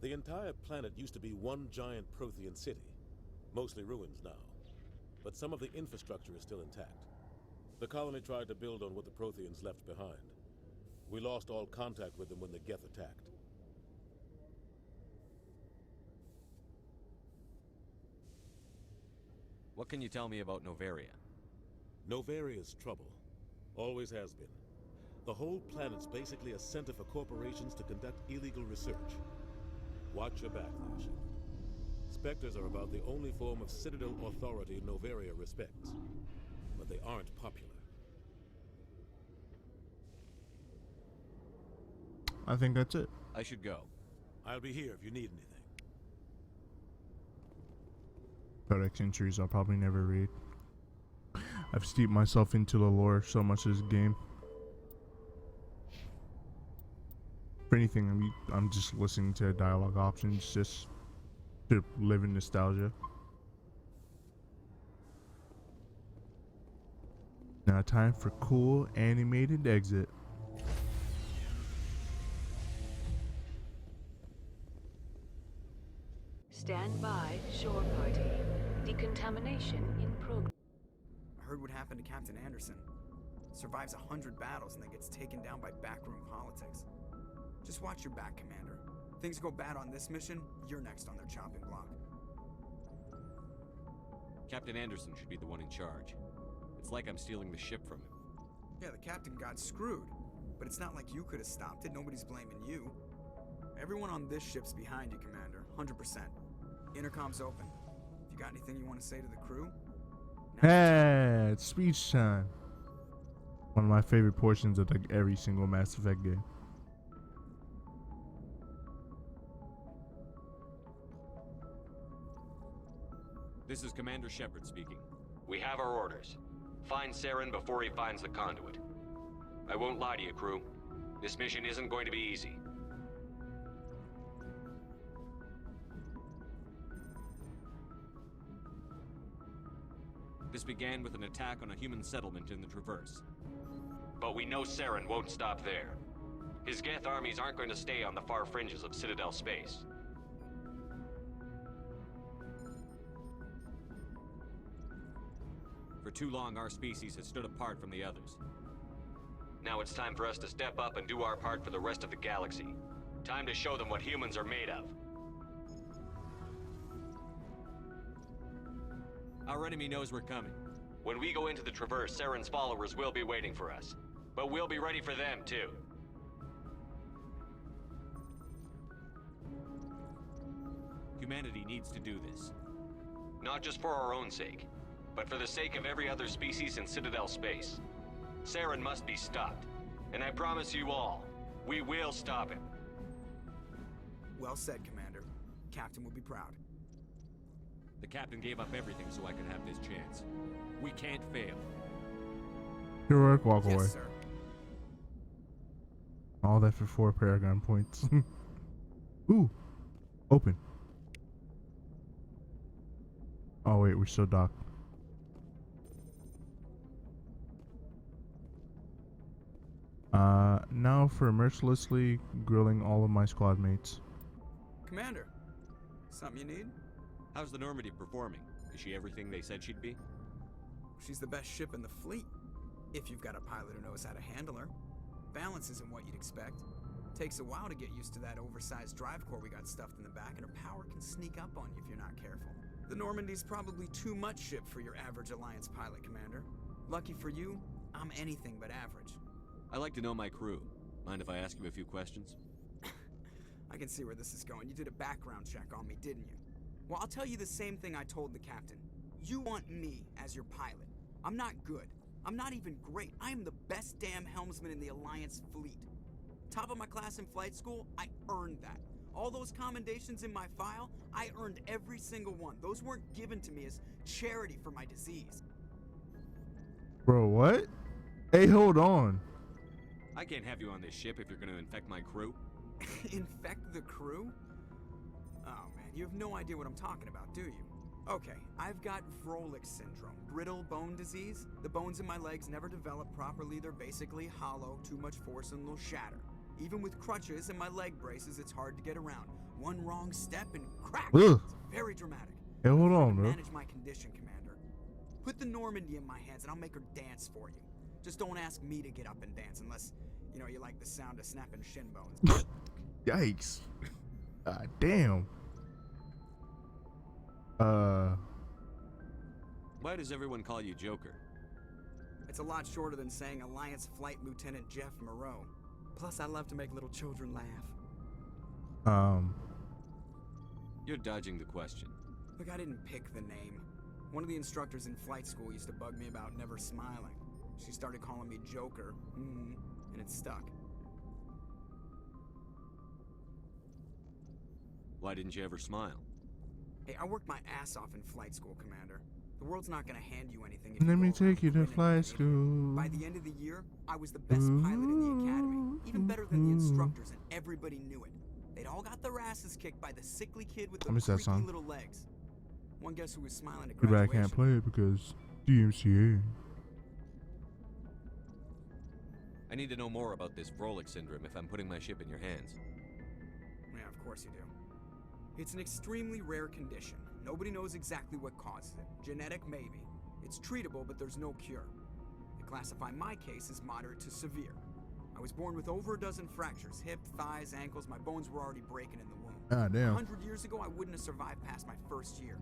[SPEAKER 21] The entire planet used to be one giant Prothean city. Mostly ruins now. But some of the infrastructure is still intact. The colony tried to build on what the Protheans left behind. We lost all contact with them when the Geth attacked.
[SPEAKER 3] What can you tell me about Novaria?
[SPEAKER 21] Novaria's trouble. Always has been. The whole planet's basically a center for corporations to conduct illegal research. Watch your back there, Shepard. Spectres are about the only form of Citadel authority Novaria respects. But they aren't popular.
[SPEAKER 1] I think that's it.
[SPEAKER 3] I should go.
[SPEAKER 21] I'll be here if you need anything.
[SPEAKER 1] Codex entries I'll probably never read. I've steeped myself into the lore so much of this game. For anything, I'm just listening to dialogue options just to live in nostalgia. Now time for cool animated exit.
[SPEAKER 2] Stand by, shore party. Decontamination in progress.
[SPEAKER 22] I heard what happened to Captain Anderson. Survives 100 battles and then gets taken down by backroom politics. Just watch your back, Commander. Things go bad on this mission, you're next on their chopping block.
[SPEAKER 3] Captain Anderson should be the one in charge. It's like I'm stealing the ship from him.
[SPEAKER 22] Yeah, the captain got screwed. But it's not like you could have stopped it. Nobody's blaming you. Everyone on this ship's behind you, Commander. 100%. Intercom's open. If you got anything you want to say to the crew?
[SPEAKER 1] Hey, it's speech time. One of my favorite portions of like every single Mass Effect game.
[SPEAKER 3] This is Commander Shepard speaking. We have our orders. Find Saren before he finds the conduit. I won't lie to you, crew. This mission isn't going to be easy. This began with an attack on a human settlement in the Traverse. But we know Saren won't stop there. His Geth armies aren't going to stay on the far fringes of Citadel space. For too long, our species has stood apart from the others. Now it's time for us to step up and do our part for the rest of the galaxy. Time to show them what humans are made of. Our enemy knows we're coming. When we go into the Traverse, Saren's followers will be waiting for us. But we'll be ready for them, too. Humanity needs to do this. Not just for our own sake, but for the sake of every other species in Citadel space. Saren must be stopped. And I promise you all, we will stop him.
[SPEAKER 22] Well said, Commander. Captain will be proud.
[SPEAKER 3] The captain gave up everything so I could have this chance. We can't fail.
[SPEAKER 1] Heroic walk away.
[SPEAKER 22] Yes, sir.
[SPEAKER 1] All that for 4 Paragon points. Ooh. Open. Oh wait, we're still docked. Now for mercilessly grilling all of my squad mates.
[SPEAKER 22] Commander, something you need?
[SPEAKER 3] How's the Normandy performing? Is she everything they said she'd be?
[SPEAKER 22] She's the best ship in the fleet. If you've got a pilot who knows how to handle her. Balance isn't what you'd expect. Takes a while to get used to that oversized drive core we got stuffed in the back, and her power can sneak up on you if you're not careful. The Normandy's probably too much ship for your average Alliance pilot, Commander. Lucky for you, I'm anything but average.
[SPEAKER 3] I like to know my crew. Mind if I ask you a few questions?
[SPEAKER 22] I can see where this is going. You did a background check on me, didn't you? Well, I'll tell you the same thing I told the captain. You want me as your pilot. I'm not good. I'm not even great. I am the best damn helmsman in the Alliance fleet. Top of my class in flight school, I earned that. All those commendations in my file, I earned every single one. Those weren't given to me as charity for my disease.
[SPEAKER 1] Bro, what? Hey, hold on.
[SPEAKER 3] I can't have you on this ship if you're going to infect my crew.
[SPEAKER 22] Infect the crew? Oh man, you have no idea what I'm talking about, do you? Okay, I've got Vrolik syndrome, brittle bone disease. The bones in my legs never develop properly. They're basically hollow, too much force and they'll shatter. Even with crutches and my leg braces, it's hard to get around. One wrong step and crack!
[SPEAKER 1] Ugh.
[SPEAKER 22] It's very dramatic.
[SPEAKER 1] Hey, hold on, bro.
[SPEAKER 22] Manage my condition, Commander. Put the Normandy in my hands and I'll make her dance for you. Just don't ask me to get up and dance unless, you know, you like the sound of snapping shin bones.
[SPEAKER 1] Yikes. Damn.
[SPEAKER 3] Why does everyone call you Joker?
[SPEAKER 22] It's a lot shorter than saying Alliance Flight Lieutenant Jeff Moreau. Plus, I love to make little children laugh.
[SPEAKER 3] You're dodging the question.
[SPEAKER 22] Look, I didn't pick the name. One of the instructors in flight school used to bug me about never smiling. She started calling me Joker, and it stuck.
[SPEAKER 3] Why didn't you ever smile?
[SPEAKER 22] Hey, I worked my ass off in flight school, Commander. The world's not gonna hand you anything if
[SPEAKER 1] Let me take you to flight school.
[SPEAKER 22] By the end of the year, I was the best pilot in the academy. Even better than the instructors, and everybody knew it. They'd all got their asses kicked by the sickly kid with the creaky little legs. One guess who was smiling at
[SPEAKER 1] Too bad I
[SPEAKER 22] graduation?
[SPEAKER 1] can't play it because DMCA.
[SPEAKER 3] I need to know more about this Vrolik syndrome if I'm putting my ship in your hands.
[SPEAKER 22] Yeah, of course you do. It's an extremely rare condition. Nobody knows exactly what causes it. Genetic, maybe. It's treatable, but there's no cure. They classify my case as moderate to severe. I was born with over a dozen fractures. Hip, thighs, ankles. My bones were already breaking in the womb.
[SPEAKER 1] Ah, damn.
[SPEAKER 22] 100 years ago, I wouldn't have survived past my first year.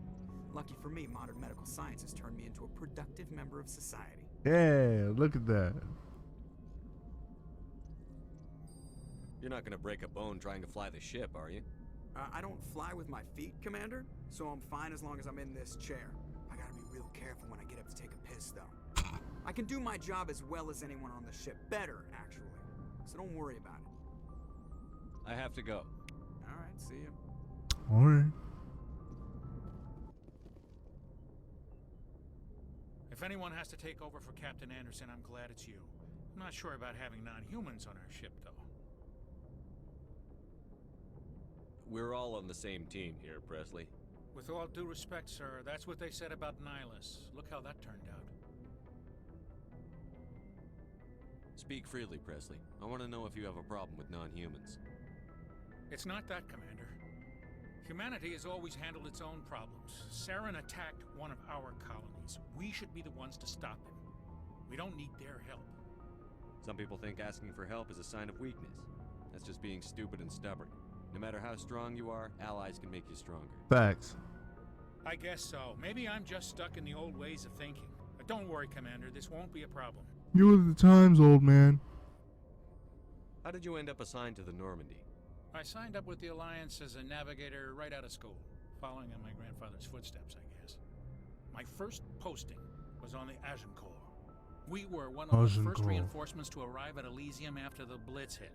[SPEAKER 22] Lucky for me, modern medical science has turned me into a productive member of society.
[SPEAKER 1] Yeah, look at that.
[SPEAKER 3] You're not gonna break a bone trying to fly the ship, are you?
[SPEAKER 22] I don't fly with my feet, Commander, so I'm fine as long as I'm in this chair. I gotta be real careful when I get up to take a piss, though. I can do my job as well as anyone on the ship. Better, actually. So don't worry about it.
[SPEAKER 3] I have to go.
[SPEAKER 22] Alright, see you.
[SPEAKER 1] Alright.
[SPEAKER 4] If anyone has to take over for Captain Anderson, I'm glad it's you. I'm not sure about having non-humans on our ship, though.
[SPEAKER 3] We're all on the same team here, Presley.
[SPEAKER 4] With all due respect, sir, that's what they said about Nihilus. Look how that turned out.
[SPEAKER 3] Speak freely, Presley. I want to know if you have a problem with non-humans.
[SPEAKER 4] It's not that, Commander. Humanity has always handled its own problems. Saren attacked one of our colonies. We should be the ones to stop him. We don't need their help.
[SPEAKER 3] Some people think asking for help is a sign of weakness. That's just being stupid and stubborn. No matter how strong you are, allies can make you stronger.
[SPEAKER 1] Facts.
[SPEAKER 4] I guess so. Maybe I'm just stuck in the old ways of thinking. But don't worry, Commander. This won't be a problem.
[SPEAKER 1] You were the times, old man.
[SPEAKER 3] How did you end up assigned to the Normandy?
[SPEAKER 4] I signed up with the Alliance as a navigator right out of school, following in my grandfather's footsteps, I guess. My first posting was on the Agincourt. We were one of the first reinforcements to arrive at Elysium after the Blitz hit.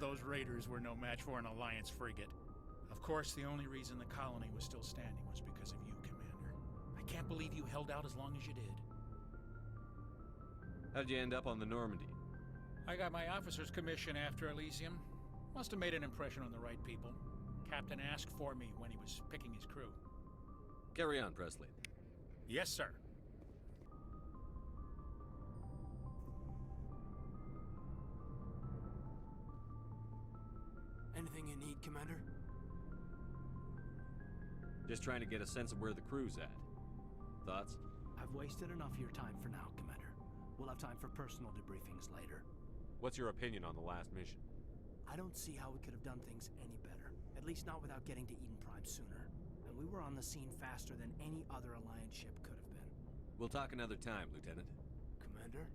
[SPEAKER 4] Those raiders were no match for an Alliance frigate. Of course, the only reason the colony was still standing was because of you, Commander. I can't believe you held out as long as you did.
[SPEAKER 3] How'd you end up on the Normandy?
[SPEAKER 4] I got my officer's commission after Elysium. Must have made an impression on the right people. Captain asked for me when he was picking his crew.
[SPEAKER 3] Carry on, Presley.
[SPEAKER 4] Yes, sir.
[SPEAKER 13] Anything you need, Commander?
[SPEAKER 3] Just trying to get a sense of where the crew's at. Thoughts?
[SPEAKER 13] I've wasted enough of your time for now, Commander. We'll have time for personal debriefings later.
[SPEAKER 3] What's your opinion on the last mission?
[SPEAKER 13] I don't see how we could have done things any better. At least not without getting to Eden Prime sooner. And we were on the scene faster than any other Alliance ship could have been.
[SPEAKER 3] We'll talk another time, Lieutenant.
[SPEAKER 13] Commander?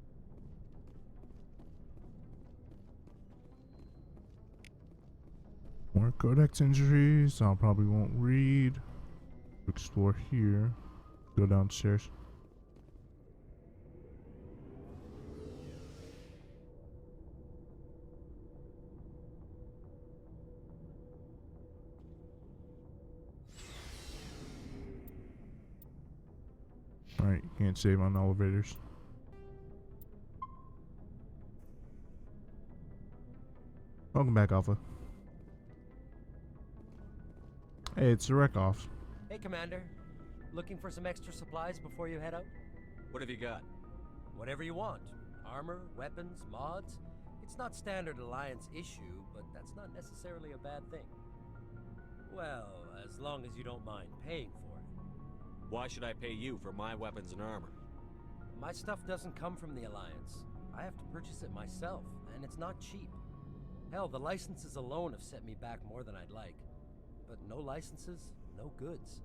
[SPEAKER 1] More codex injuries. I probably won't read. Explore here. Go downstairs. Alright, can't save on elevators. Welcome back, Alpha. Hey, it's the wreck off.
[SPEAKER 6] Hey, Commander. Looking for some extra supplies before you head out?
[SPEAKER 3] What have you got?
[SPEAKER 6] Whatever you want. Armor, weapons, mods. It's not standard Alliance issue, but that's not necessarily a bad thing. Well, as long as you don't mind paying for it.
[SPEAKER 3] Why should I pay you for my weapons and armor?
[SPEAKER 6] My stuff doesn't come from the Alliance. I have to purchase it myself, and it's not cheap. Hell, the licenses alone have set me back more than I'd like. But no licenses, no goods.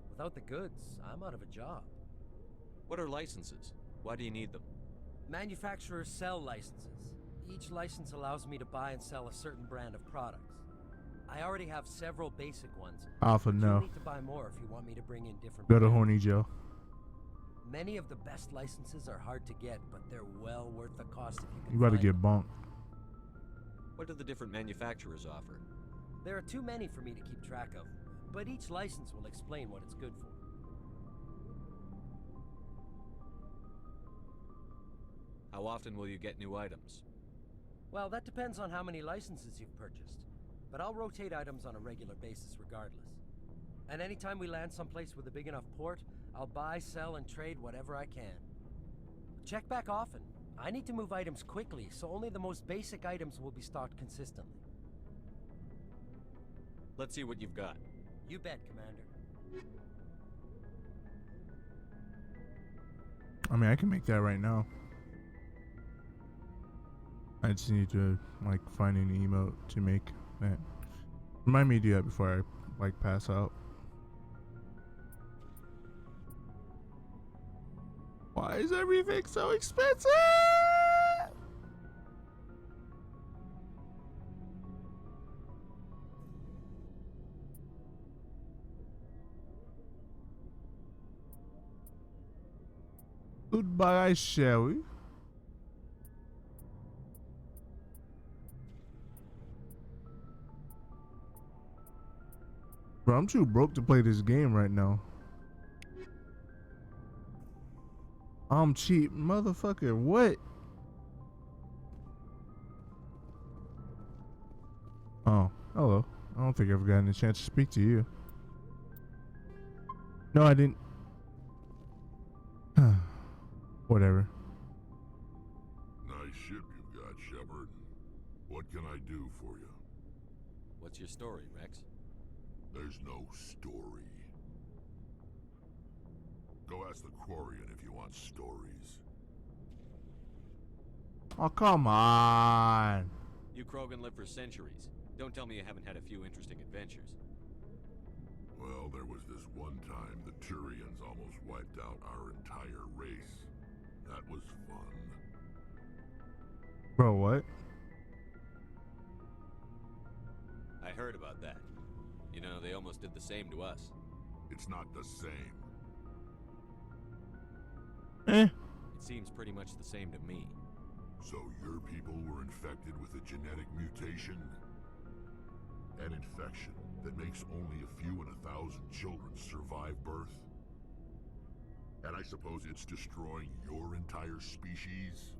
[SPEAKER 6] Without the goods, I'm out of a job.
[SPEAKER 3] What are licenses? Why do you need them?
[SPEAKER 6] Manufacturers sell licenses. Each license allows me to buy and sell a certain brand of products. I already have several basic ones.
[SPEAKER 1] Alpha, no.
[SPEAKER 6] You need to buy more if you want me to bring in different
[SPEAKER 1] Go to
[SPEAKER 6] brands.
[SPEAKER 1] Horny Joe.
[SPEAKER 6] Many of the best licenses are hard to get, but they're well worth the cost if you can
[SPEAKER 1] You about to
[SPEAKER 6] find
[SPEAKER 1] get
[SPEAKER 6] them.
[SPEAKER 1] bonked.
[SPEAKER 3] What do the different manufacturers offer?
[SPEAKER 6] There are too many for me to keep track of, but each license will explain what it's good for.
[SPEAKER 3] How often will you get new items?
[SPEAKER 6] Well, that depends on how many licenses you've purchased. But I'll rotate items on a regular basis regardless. And anytime we land someplace with a big enough port, I'll buy, sell, and trade whatever I can. Check back often. I need to move items quickly, so only the most basic items will be stocked consistently.
[SPEAKER 3] Let's see what you've got.
[SPEAKER 6] You bet, Commander.
[SPEAKER 1] I mean, I can make that right now. I just need to, like, find an emote to make that. Remind me to do that before I, like, pass out. Why is everything so expensive? Goodbye, shall we? Bro, I'm too broke to play this game right now. I'm cheap, motherfucker. What? Oh, hello. I don't think I've gotten a chance to speak to you. No, I didn't. Whatever.
[SPEAKER 11] Nice ship you've got, Shepard. What can I do for you?
[SPEAKER 3] What's your story, Rex?
[SPEAKER 11] There's no story. Go ask the Quarian if you want stories.
[SPEAKER 1] Oh, come on.
[SPEAKER 3] You Krogan live for centuries. Don't tell me you haven't had a few interesting adventures.
[SPEAKER 11] Well, there was this one time the Turians almost wiped out our entire race. That was fun.
[SPEAKER 1] Bro, what?
[SPEAKER 3] I heard about that. You know, they almost did the same to us.
[SPEAKER 11] It's not the same.
[SPEAKER 1] Eh.
[SPEAKER 3] It seems pretty much the same to me.
[SPEAKER 11] So your people were infected with a genetic mutation? An infection that makes only a few in 1,000 children survive birth? And I suppose it's destroying your entire species?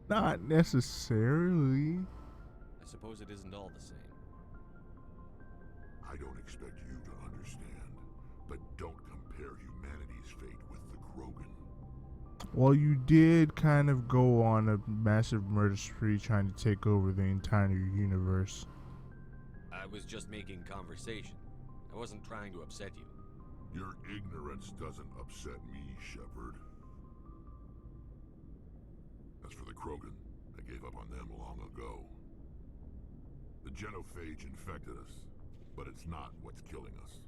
[SPEAKER 1] Not necessarily.
[SPEAKER 3] I suppose it isn't all the same.
[SPEAKER 11] I don't expect you to understand, but don't compare humanity's fate with the Krogan.
[SPEAKER 1] Well, you did kind of go on a massive murder spree trying to take over the entire universe.
[SPEAKER 3] I was just making conversation. I wasn't trying to upset you.
[SPEAKER 11] Your ignorance doesn't upset me, Shepard. As for the Krogan, I gave up on them long ago. The genophage infected us, but it's not what's killing us.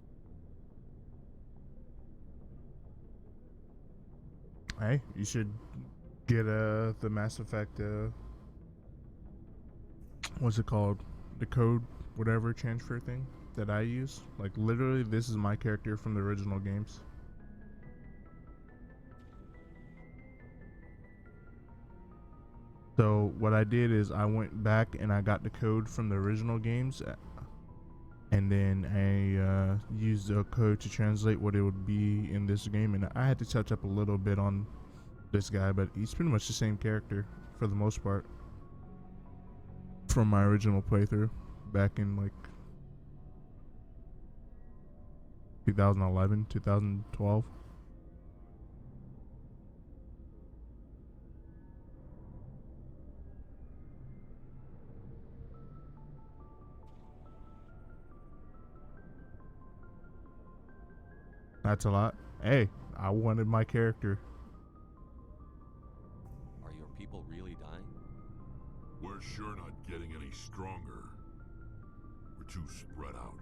[SPEAKER 1] Hey, you should get the Mass Effect, what's it called? The code, whatever transfer thing that I use. Like, literally, this is my character from the original games. So what I did is I went back and I got the code from the original games, and then I used the code to translate what it would be in this game, and I had to touch up a little bit on this guy, but he's pretty much the same character for the most part from my original playthrough back in like 2011, 2012. That's a lot. Hey, I wanted my character.
[SPEAKER 3] Are your people really dying?
[SPEAKER 11] We're sure not getting any stronger. We're too spread out.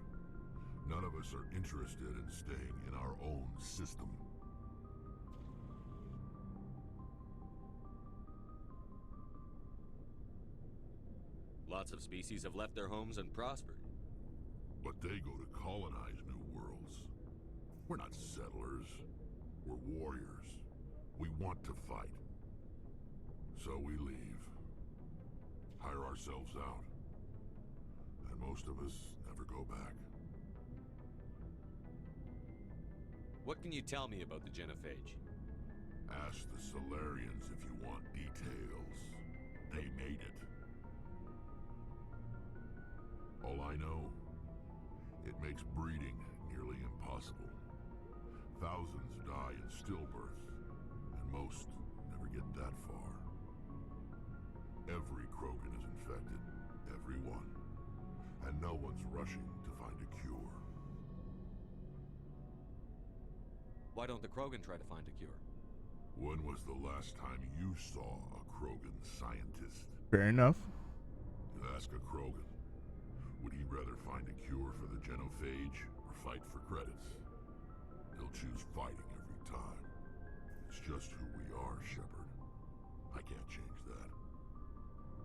[SPEAKER 11] None of us are interested in staying in our own system.
[SPEAKER 3] Lots of species have left their homes and prospered.
[SPEAKER 11] But they go to colonize new worlds. We're not settlers. We're warriors. We want to fight. So we leave. Hire ourselves out. And most of us never go back.
[SPEAKER 3] What can you tell me about the genophage?
[SPEAKER 11] Ask the Solarians if you want details. They made it. All I know, it makes breeding nearly impossible. Thousands die in stillbirth, and most never get that far. Every Krogan is infected, every one, and no one's rushing to find a cure.
[SPEAKER 3] Why don't the Krogan try to find a cure?
[SPEAKER 11] When was the last time you saw a Krogan scientist?
[SPEAKER 1] Fair enough.
[SPEAKER 11] Ask a Krogan. Would he rather find a cure for the genophage or fight for credits? He'll choose fighting every time. It's just who we are, Shepard. I can't change that.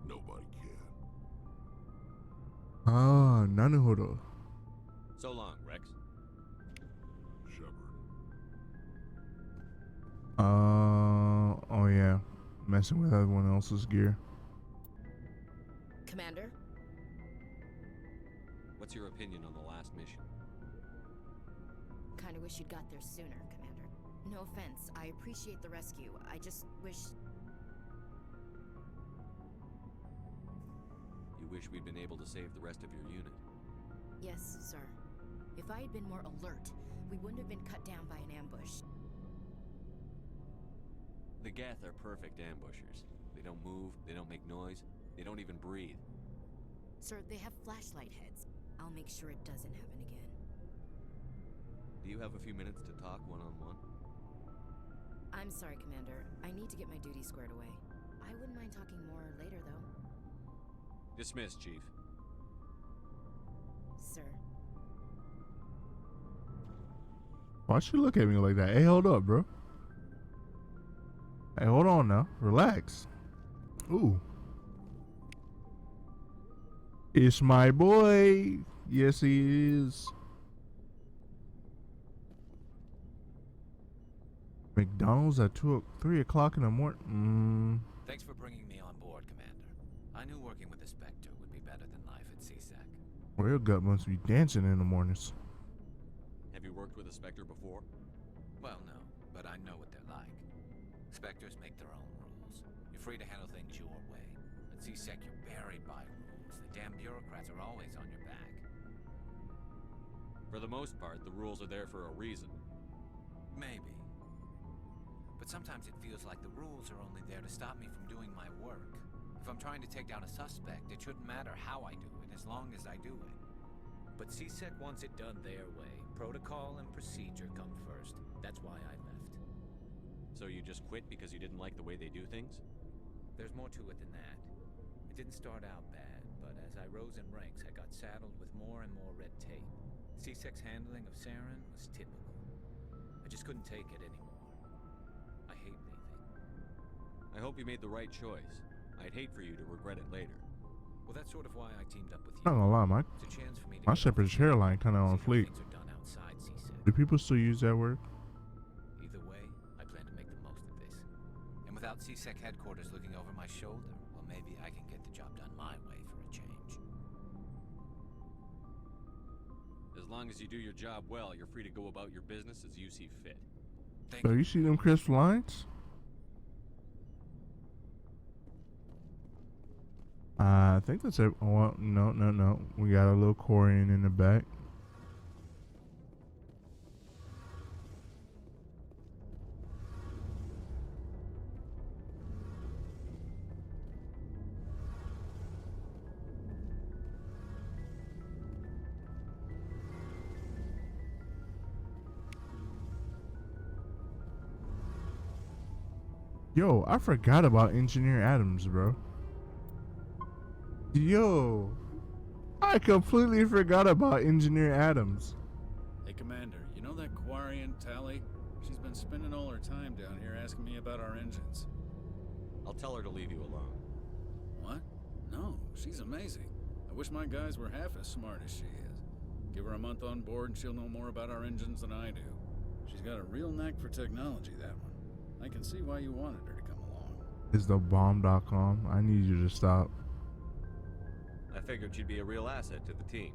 [SPEAKER 11] Nobody can.
[SPEAKER 1] Ah, naruhodo.
[SPEAKER 3] So long, Rex.
[SPEAKER 11] Shepard.
[SPEAKER 1] Oh yeah. Messing with everyone else's gear.
[SPEAKER 8] Commander?
[SPEAKER 3] What's your opinion on the last mission?
[SPEAKER 8] Kinda wish you'd got there sooner, Commander. No offense, I appreciate the rescue. I just wish...
[SPEAKER 3] You wish we'd been able to save the rest of your unit?
[SPEAKER 8] Yes, sir. If I had been more alert, we wouldn't have been cut down by an ambush.
[SPEAKER 3] The Geth are perfect ambushers. They don't move, they don't make noise, they don't even breathe.
[SPEAKER 8] Sir, they have flashlight heads. I'll make sure it doesn't happen again.
[SPEAKER 3] Do you have a few minutes to talk one-on-one?
[SPEAKER 8] I'm sorry, Commander. I need to get my duties squared away. I wouldn't mind talking more later, though.
[SPEAKER 3] Dismissed, Chief.
[SPEAKER 8] Sir.
[SPEAKER 1] Why'd you look at me like that? Hey, hold up, bro. Hey, hold on now. Relax. Ooh. It's my boy. Yes, he is. McDonald's at 3 o'clock in the morning.
[SPEAKER 9] Thanks for bringing me on board, Commander. I knew working with the Spectre would be better than life at CSEC.
[SPEAKER 1] Well, your gut must be dancing in the mornings.
[SPEAKER 3] Have you worked with a Spectre before?
[SPEAKER 9] Well, no, but I know what they're like. Spectres make their own rules. You're free to handle things your way. At CSEC, you're buried by rules. The damn bureaucrats are always on your back.
[SPEAKER 3] For the most part, the rules are there for a reason.
[SPEAKER 9] Maybe. But sometimes it feels like the rules are only there to stop me from doing my work. If I'm trying to take down a suspect, it shouldn't matter how I do it, as long as I do it. But CSEC wants it done their way. Protocol and procedure come first. That's why I left.
[SPEAKER 3] So you just quit because you didn't like the way they do things?
[SPEAKER 9] There's more to it than that. It didn't start out bad, but as I rose in ranks, I got saddled with more and more red tape. CSEC's handling of Saren was typical. I just couldn't take it anymore. I hate leaving.
[SPEAKER 3] I hope you made the right choice. I'd hate for you to regret it later.
[SPEAKER 9] Well, that's sort of why I teamed up with you.
[SPEAKER 1] Not gonna lie,
[SPEAKER 9] It's a chance for me to
[SPEAKER 1] my shepherd's hairline kind of on fleek. Do people still use that word?
[SPEAKER 9] Either way, I plan to make the most of this. And without CSEC headquarters looking over my shoulder, well, maybe I can get the job done my way for a change.
[SPEAKER 3] As long as you do your job well, you're free to go about your business as you see fit.
[SPEAKER 1] So you see them crisp lines? I think that's it. Oh, no. We got a little Corian in the back. Yo, I forgot about Engineer Adams, bro. Yo, I completely forgot about Engineer Adams.
[SPEAKER 4] Hey, Commander, you know that Quarian Tally? She's been spending all her time down here asking me about our engines.
[SPEAKER 3] I'll tell her to leave you alone.
[SPEAKER 4] What? No, she's amazing. I wish my guys were half as smart as she is. Give her a month on board and she'll know more about our engines than I do. She's got a real knack for technology, that one. I can see why you wanted her to come along.
[SPEAKER 1] It's the bomb.com. I need you to stop.
[SPEAKER 3] I figured she'd be a real asset to the team.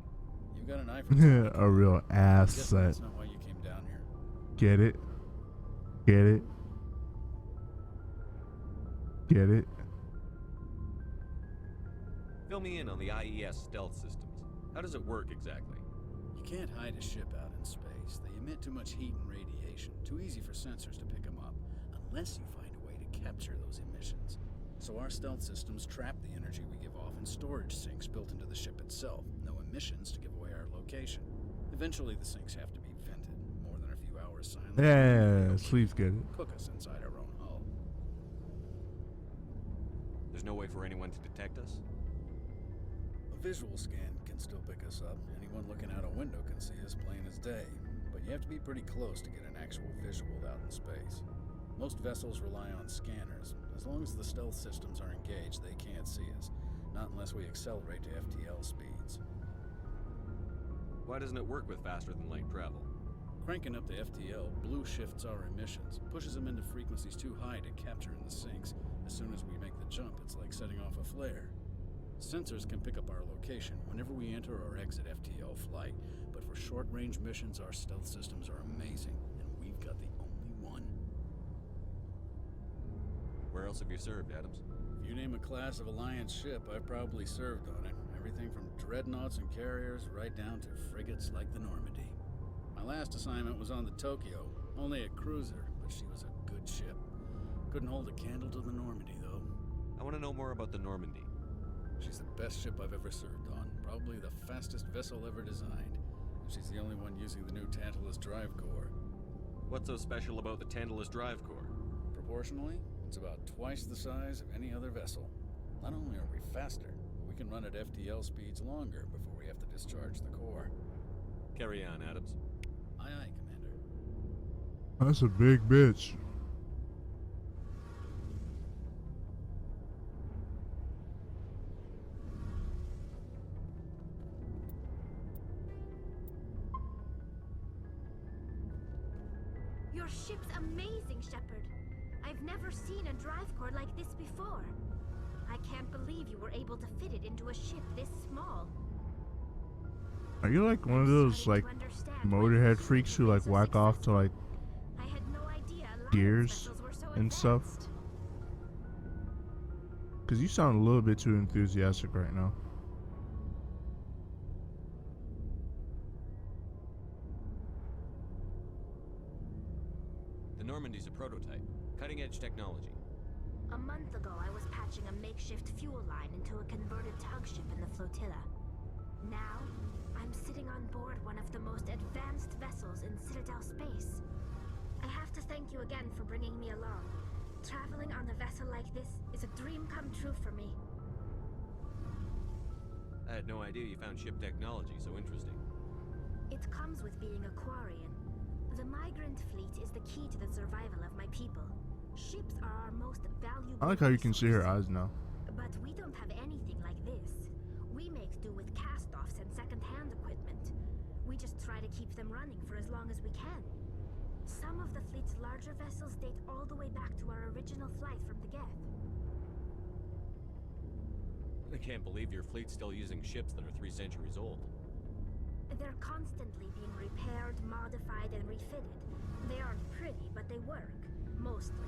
[SPEAKER 4] You got an eye for
[SPEAKER 1] a real asset.
[SPEAKER 4] That's not why you came down here.
[SPEAKER 1] Get it? Get it? Get it?
[SPEAKER 3] Fill me in on the IES stealth systems. How does it work exactly?
[SPEAKER 4] You can't hide a ship out in space. They emit too much heat and radiation. Too easy for sensors to pick them up, unless you find a way to capture those emissions. So our stealth systems trap the energy we give off in storage sinks built into the ship itself. No emissions to give away our location. Eventually the sinks have to be vented. More than a few hours silent.
[SPEAKER 1] Yeah, sleep's good.
[SPEAKER 4] Cook us inside our own hull.
[SPEAKER 3] There's no way for anyone to detect us?
[SPEAKER 4] A visual scan can still pick us up. Anyone looking out a window can see us plain as day. But you have to be pretty close to get an actual visual out in space. Most vessels rely on scanners. As long as the stealth systems are engaged, they can't see us. Not unless we accelerate to FTL speeds.
[SPEAKER 3] Why doesn't it work with faster than light travel?
[SPEAKER 4] Cranking up the FTL blue shifts our emissions, pushes them into frequencies too high to capture in the sinks. As soon as we make the jump, it's like setting off a flare. Sensors can pick up our location whenever we enter or exit FTL flight, but for short-range missions, our stealth systems are amazing, and we've got the only one.
[SPEAKER 3] Where else have you served, Adams?
[SPEAKER 4] If you name a class of Alliance ship, I've probably served on it. Everything from dreadnoughts and carriers right down to frigates like the Normandy. My last assignment was on the Tokyo, only a cruiser, but she was a good ship. Couldn't hold a candle to the Normandy, though.
[SPEAKER 3] I want to know more about the Normandy.
[SPEAKER 4] She's the best ship I've ever served on, probably the fastest vessel ever designed. She's the only one using the new Tantalus drive core.
[SPEAKER 3] What's so special about the Tantalus drive core?
[SPEAKER 4] Proportionally, it's about twice the size of any other vessel. Not only are we faster, but we can run at FTL speeds longer before we have to discharge the core.
[SPEAKER 3] Carry on, Adams.
[SPEAKER 4] Aye, aye, Commander.
[SPEAKER 1] That's a big bitch.
[SPEAKER 16] Your ship's amazing, Shepard. I've never seen a drive core like this before. I can't believe you were able to fit it into a ship this small.
[SPEAKER 1] Are you like one of those like motorhead freaks who like whack off to like gears and stuff? Cause you sound a little bit too enthusiastic right now.
[SPEAKER 3] The Normandy's a prototype. Cutting-edge technology.
[SPEAKER 16] A month ago, I was patching a makeshift fuel line into a converted tug ship in the flotilla. Now, I'm sitting on board one of the most advanced vessels in Citadel space. I have to thank you again for bringing me along. Traveling on a vessel like this is a dream come true for me.
[SPEAKER 3] I had no idea you found ship technology so interesting.
[SPEAKER 16] It comes with being a Quarian. The migrant fleet is the key to the survival of my people. Ships are our most valuable.
[SPEAKER 1] I like how you can see her eyes now.
[SPEAKER 16] But we don't have anything like this. We make do with cast-offs and second-hand equipment. We just try to keep them running for as long as we can. Some of the fleet's larger vessels date all the way back to our original flight from the Geth.
[SPEAKER 3] I can't believe your fleet's still using ships that are 3 centuries old.
[SPEAKER 16] They're constantly being repaired, modified, and refitted. They aren't pretty, but they work. Mostly.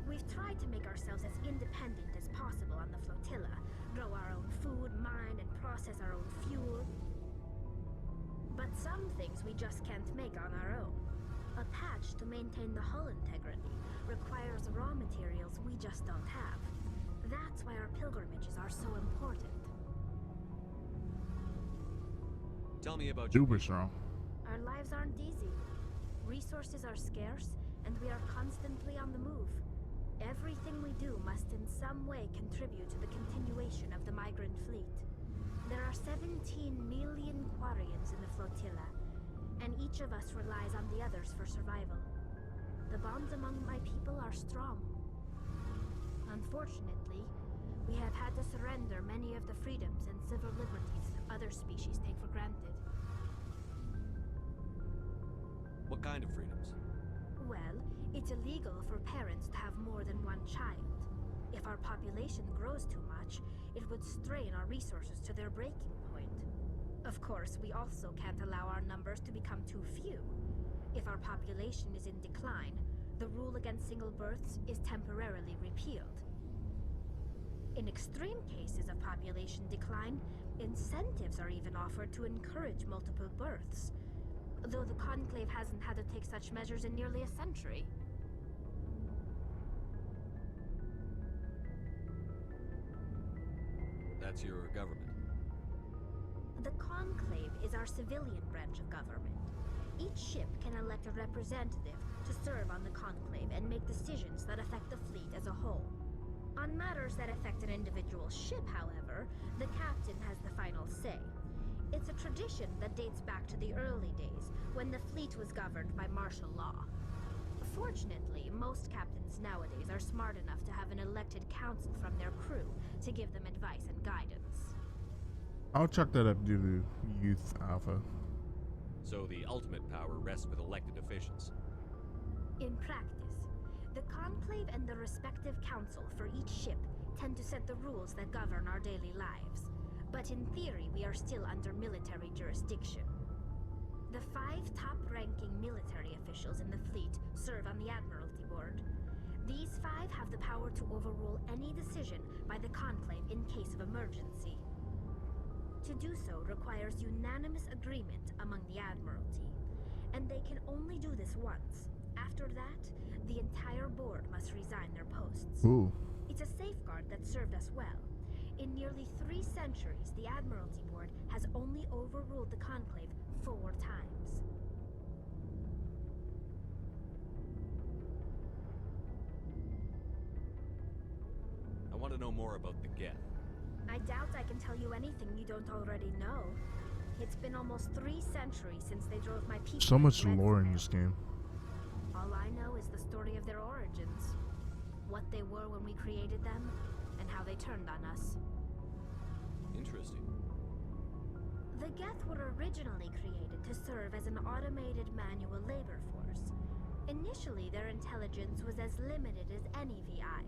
[SPEAKER 16] We've tried to make ourselves as independent as possible on the flotilla. Grow our own food, mine, and process our own fuel. But some things we just can't make on our own. A patch to maintain the hull integrity requires raw materials we just don't have. That's why our pilgrimages are so important.
[SPEAKER 3] Tell me about
[SPEAKER 1] Super strong.
[SPEAKER 16] Our lives aren't easy. Resources are scarce, and we are constantly on the move. Everything we do must in some way contribute to the continuation of the migrant fleet. There are 17 million Quarians in the flotilla, and each of us relies on the others for survival. The bonds among my people are strong. Unfortunately, we have had to surrender many of the freedoms and civil liberties other species take for granted.
[SPEAKER 3] What kind of freedoms?
[SPEAKER 16] Well, it's illegal for parents to have more than one child. If our population grows too much, it would strain our resources to their breaking point. Of course, we also can't allow our numbers to become too few. If our population is in decline, the rule against single births is temporarily repealed. In extreme cases of population decline, incentives are even offered to encourage multiple births, though the Conclave hasn't had to take such measures in nearly a century.
[SPEAKER 3] That's your government.
[SPEAKER 16] The Conclave is our civilian branch of government. Each ship can elect a representative to serve on the Conclave and make decisions that affect the fleet as a whole. On matters that affect an individual ship, however, the captain has the final say. It's a tradition that dates back to the early days, when the fleet was governed by martial law. Fortunately, most captains nowadays are smart enough to have an elected council from their crew to give them advice and guidance.
[SPEAKER 1] I'll chuck that up due to Youth Alpha.
[SPEAKER 3] So the ultimate power rests with elected officials.
[SPEAKER 16] In practice, the Conclave and the respective council for each ship tend to set the rules that govern our daily lives. But in theory, we are still under military jurisdiction. The 5 top-ranking military officials in the fleet serve on the Admiralty Board. These 5 have the power to overrule any decision by the Conclave in case of emergency. To do so requires unanimous agreement among the Admiralty, and they can only do this once. After that, the entire board must resign their posts.
[SPEAKER 1] Ooh.
[SPEAKER 16] It's a safeguard that served us well. In nearly 3 centuries, the Admiralty Board has only overruled the Conclave 4 times.
[SPEAKER 3] I want to know more about the Geth.
[SPEAKER 16] I doubt I can tell you anything you don't already know. It's been almost 3 centuries since they drove my people.
[SPEAKER 1] So much lore in this game.
[SPEAKER 16] All I know is the story of their origins. What they were when we created them, and how they turned on us.
[SPEAKER 3] Interesting.
[SPEAKER 16] The Geth were originally created to serve as an automated manual labor force. Initially, their intelligence was as limited as any VI.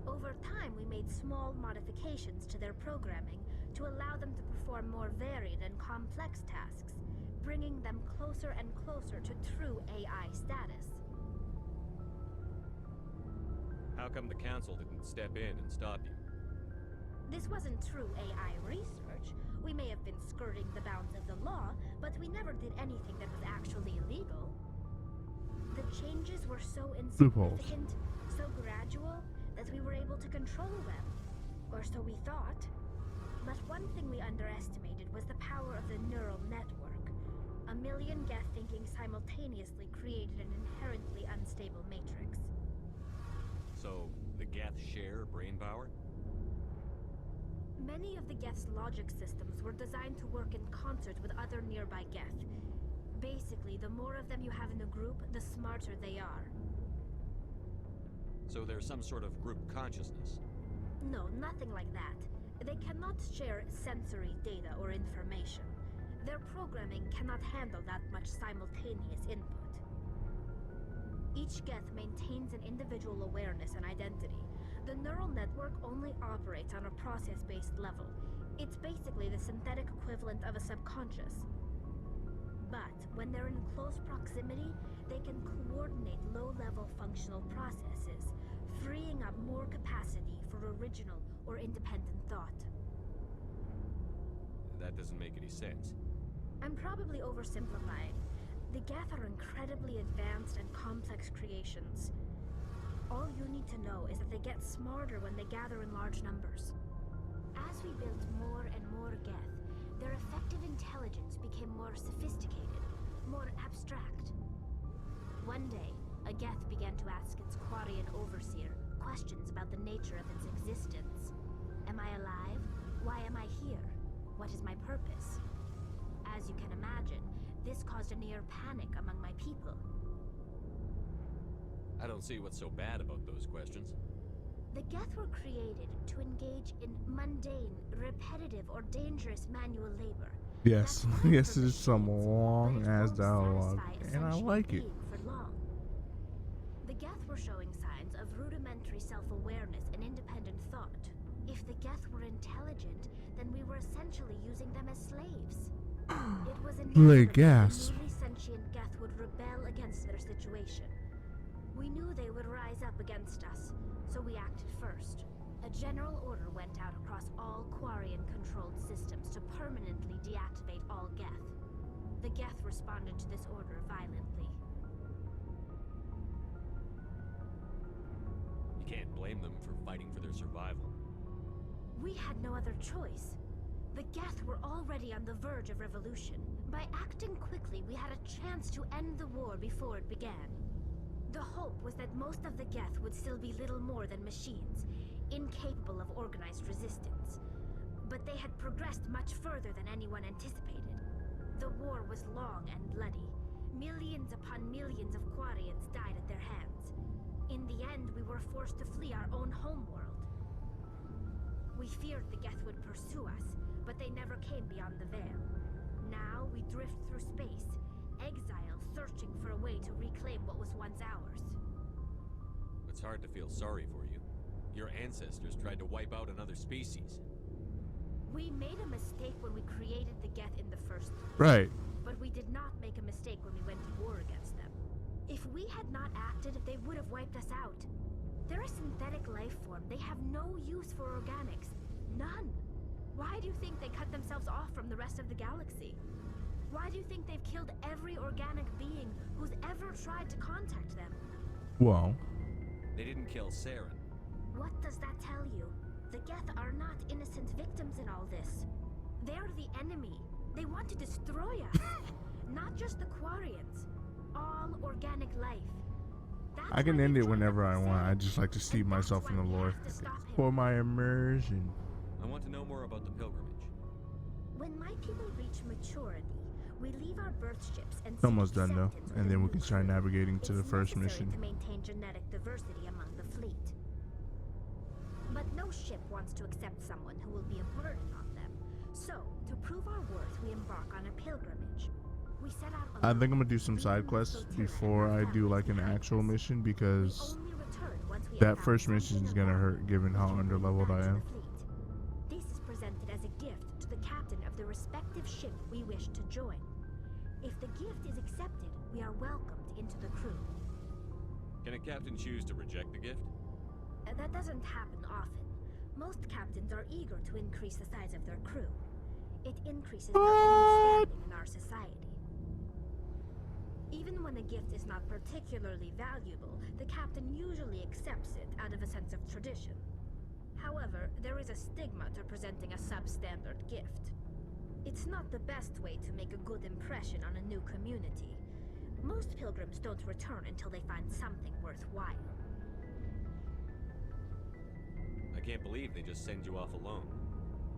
[SPEAKER 16] Over time, we made small modifications to their programming to allow them to perform more varied and complex tasks, bringing them closer and closer to true AI status.
[SPEAKER 3] How come the Council didn't step in and stop you?
[SPEAKER 16] This wasn't true AI research. We may have been skirting the bounds of the law, but we never did anything that was actually illegal. The changes were so insignificant, so gradual, that we were able to control them. Or so we thought. But one thing we underestimated was the power of the neural network. 1 million Geth thinking simultaneously created an inherently unstable matrix.
[SPEAKER 3] So, the Geth share brain power?
[SPEAKER 16] Many of the Geth's logic systems were designed to work in concert with other nearby Geth. Basically, the more of them you have in a group, the smarter they are.
[SPEAKER 3] So there's some sort of group consciousness?
[SPEAKER 16] No, nothing like that. They cannot share sensory data or information. Their programming cannot handle that much simultaneous input. Each Geth maintains an individual awareness and identity. The neural network only operates on a process-based level. It's basically the synthetic equivalent of a subconscious. But when they're in close proximity, they can coordinate low-level functional processes, freeing up more capacity for original or independent thought.
[SPEAKER 3] That doesn't make any sense.
[SPEAKER 16] I'm probably oversimplifying. The Geth are incredibly advanced and complex creations. All you need to know is that they get smarter when they gather in large numbers. As we built more and more Geth, their effective intelligence became more sophisticated, more abstract. One day, a Geth began to ask its Quarian overseer questions about the nature of its existence. Am I alive? Why am I here? What is my purpose? As you can imagine, this caused a near panic among my people.
[SPEAKER 3] I don't see what's so bad about those questions.
[SPEAKER 16] The Geth were created to engage in mundane, repetitive, or dangerous manual labor.
[SPEAKER 1] Yes, yes, it's some long-ass dialogue, and I like it.
[SPEAKER 16] For long. The Geth were showing signs of rudimentary self-awareness and independent thought. If the Geth were intelligent, then we were essentially using them as slaves. It was inevitable that the newly sentient Geth would rebel against their situation. We knew they would rise up against us, so we acted first. A general order went out across all Quarian-controlled systems to permanently deactivate all Geth. The Geth responded to this order violently.
[SPEAKER 3] You can't blame them for fighting for their survival.
[SPEAKER 16] We had no other choice. The Geth were already on the verge of revolution. By acting quickly, we had a chance to end the war before it began. The hope was that most of the Geth would still be little more than machines, incapable of organized resistance. But they had progressed much further than anyone anticipated. The war was long and bloody. Millions upon millions of Quarians died at their hands. In the end, we were forced to flee our own homeworld. We feared the Geth would pursue us, but they never came beyond the veil. Now we drift through space, exile, searching for a way to reclaim what was once ours.
[SPEAKER 3] It's hard to feel sorry for you. Your ancestors tried to wipe out another species.
[SPEAKER 16] We made a mistake when we created the Geth in the first place.
[SPEAKER 1] Right.
[SPEAKER 16] But we did not make a mistake when we went to war against them. If we had not acted, they would have wiped us out. They're a synthetic life form. They have no use for organics. None. Why do you think they cut themselves off from the rest of the galaxy? Why do you think they've killed every organic being who's ever tried to contact them?
[SPEAKER 1] Well,
[SPEAKER 3] they didn't kill Saren.
[SPEAKER 16] What does that tell you? The Geth are not innocent victims in all this. They're the enemy. They want to destroy us. Not just the Quarians. All organic life. That's
[SPEAKER 1] I can
[SPEAKER 16] why
[SPEAKER 1] end
[SPEAKER 16] they
[SPEAKER 1] it
[SPEAKER 16] joined
[SPEAKER 1] whenever
[SPEAKER 16] up
[SPEAKER 1] I
[SPEAKER 16] with
[SPEAKER 1] want. I
[SPEAKER 16] Sam.
[SPEAKER 1] just like to steep
[SPEAKER 16] And that's
[SPEAKER 1] myself in
[SPEAKER 16] why
[SPEAKER 1] the
[SPEAKER 16] we
[SPEAKER 1] lore
[SPEAKER 16] have to stop him.
[SPEAKER 1] for my immersion.
[SPEAKER 3] I want to know more about the pilgrimage.
[SPEAKER 16] When my people reach maturity, we leave our birth ships and
[SPEAKER 1] It's almost
[SPEAKER 16] seek
[SPEAKER 1] done though,
[SPEAKER 16] acceptance
[SPEAKER 1] and
[SPEAKER 16] with a
[SPEAKER 1] then we
[SPEAKER 16] new
[SPEAKER 1] can start
[SPEAKER 16] crew.
[SPEAKER 1] navigating to the
[SPEAKER 16] It's
[SPEAKER 1] first
[SPEAKER 16] necessary
[SPEAKER 1] mission.
[SPEAKER 16] to maintain genetic diversity among the fleet. But no ship wants to accept someone who will be a burden on them. So, to prove our worth, we embark on a pilgrimage. We set out
[SPEAKER 1] I
[SPEAKER 16] alone,
[SPEAKER 1] think I'm gonna do some
[SPEAKER 16] leaving
[SPEAKER 1] side
[SPEAKER 16] the
[SPEAKER 1] quests
[SPEAKER 16] flotilla and
[SPEAKER 1] before
[SPEAKER 16] our
[SPEAKER 1] I do
[SPEAKER 16] families
[SPEAKER 1] like an
[SPEAKER 16] behind
[SPEAKER 1] actual
[SPEAKER 16] us.
[SPEAKER 1] mission
[SPEAKER 16] We
[SPEAKER 1] because
[SPEAKER 16] only return once we have
[SPEAKER 1] that
[SPEAKER 16] found
[SPEAKER 1] first mission
[SPEAKER 16] something
[SPEAKER 1] is
[SPEAKER 16] of
[SPEAKER 1] gonna
[SPEAKER 16] value
[SPEAKER 1] hurt given
[SPEAKER 16] we
[SPEAKER 1] how
[SPEAKER 16] can bring
[SPEAKER 1] underleveled
[SPEAKER 16] back
[SPEAKER 1] I
[SPEAKER 16] to
[SPEAKER 1] am.
[SPEAKER 16] the fleet. This is presented as a gift to the captain of the respective ship we wish to join. If the gift is accepted, we are welcomed into the crew.
[SPEAKER 3] Can a captain choose to reject the gift?
[SPEAKER 16] That doesn't happen often. Most captains are eager to increase the size of their crew. It increases their own standing in our society. Even when a gift is not particularly valuable, the captain usually accepts it out of a sense of tradition. However, there is a stigma to presenting a substandard gift. It's not the best way to make a good impression on a new community. Most pilgrims don't return until they find something worthwhile.
[SPEAKER 3] I can't believe they just send you off alone.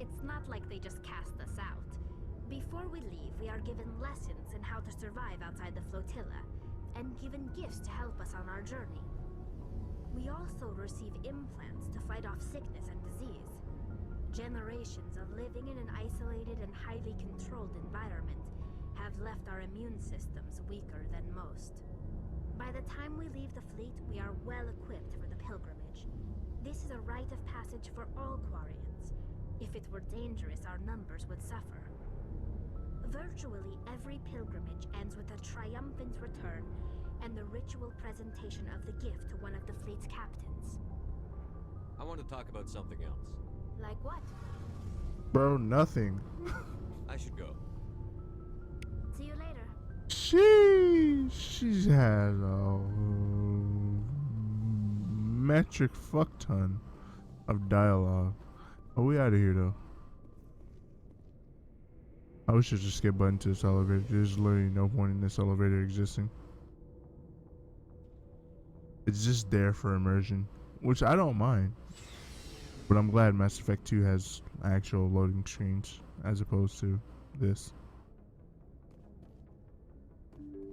[SPEAKER 16] It's not like they just cast us out. Before we leave, we are given lessons in how to survive outside the flotilla, and given gifts to help us on our journey. We also receive implants to fight off sickness and disease. Generations of living in an isolated and highly controlled environment have left our immune systems weaker than most. By the time we leave the fleet, we are well equipped for the pilgrimage. This is a rite of passage for all Quarians. If it were dangerous, our numbers would suffer. Virtually every pilgrimage ends with a triumphant return and the ritual presentation of the gift to one of the fleet's captains.
[SPEAKER 3] I want to talk about something else.
[SPEAKER 16] Like what?
[SPEAKER 1] Bro, nothing.
[SPEAKER 3] I should go.
[SPEAKER 16] See you later.
[SPEAKER 1] She has a metric fuck ton of dialogue. Oh, we out of here though. I wish I just skip button to this elevator. There's literally no point in this elevator existing. It's just there for immersion, which I don't mind. But I'm glad Mass Effect 2 has actual loading screens as opposed to this.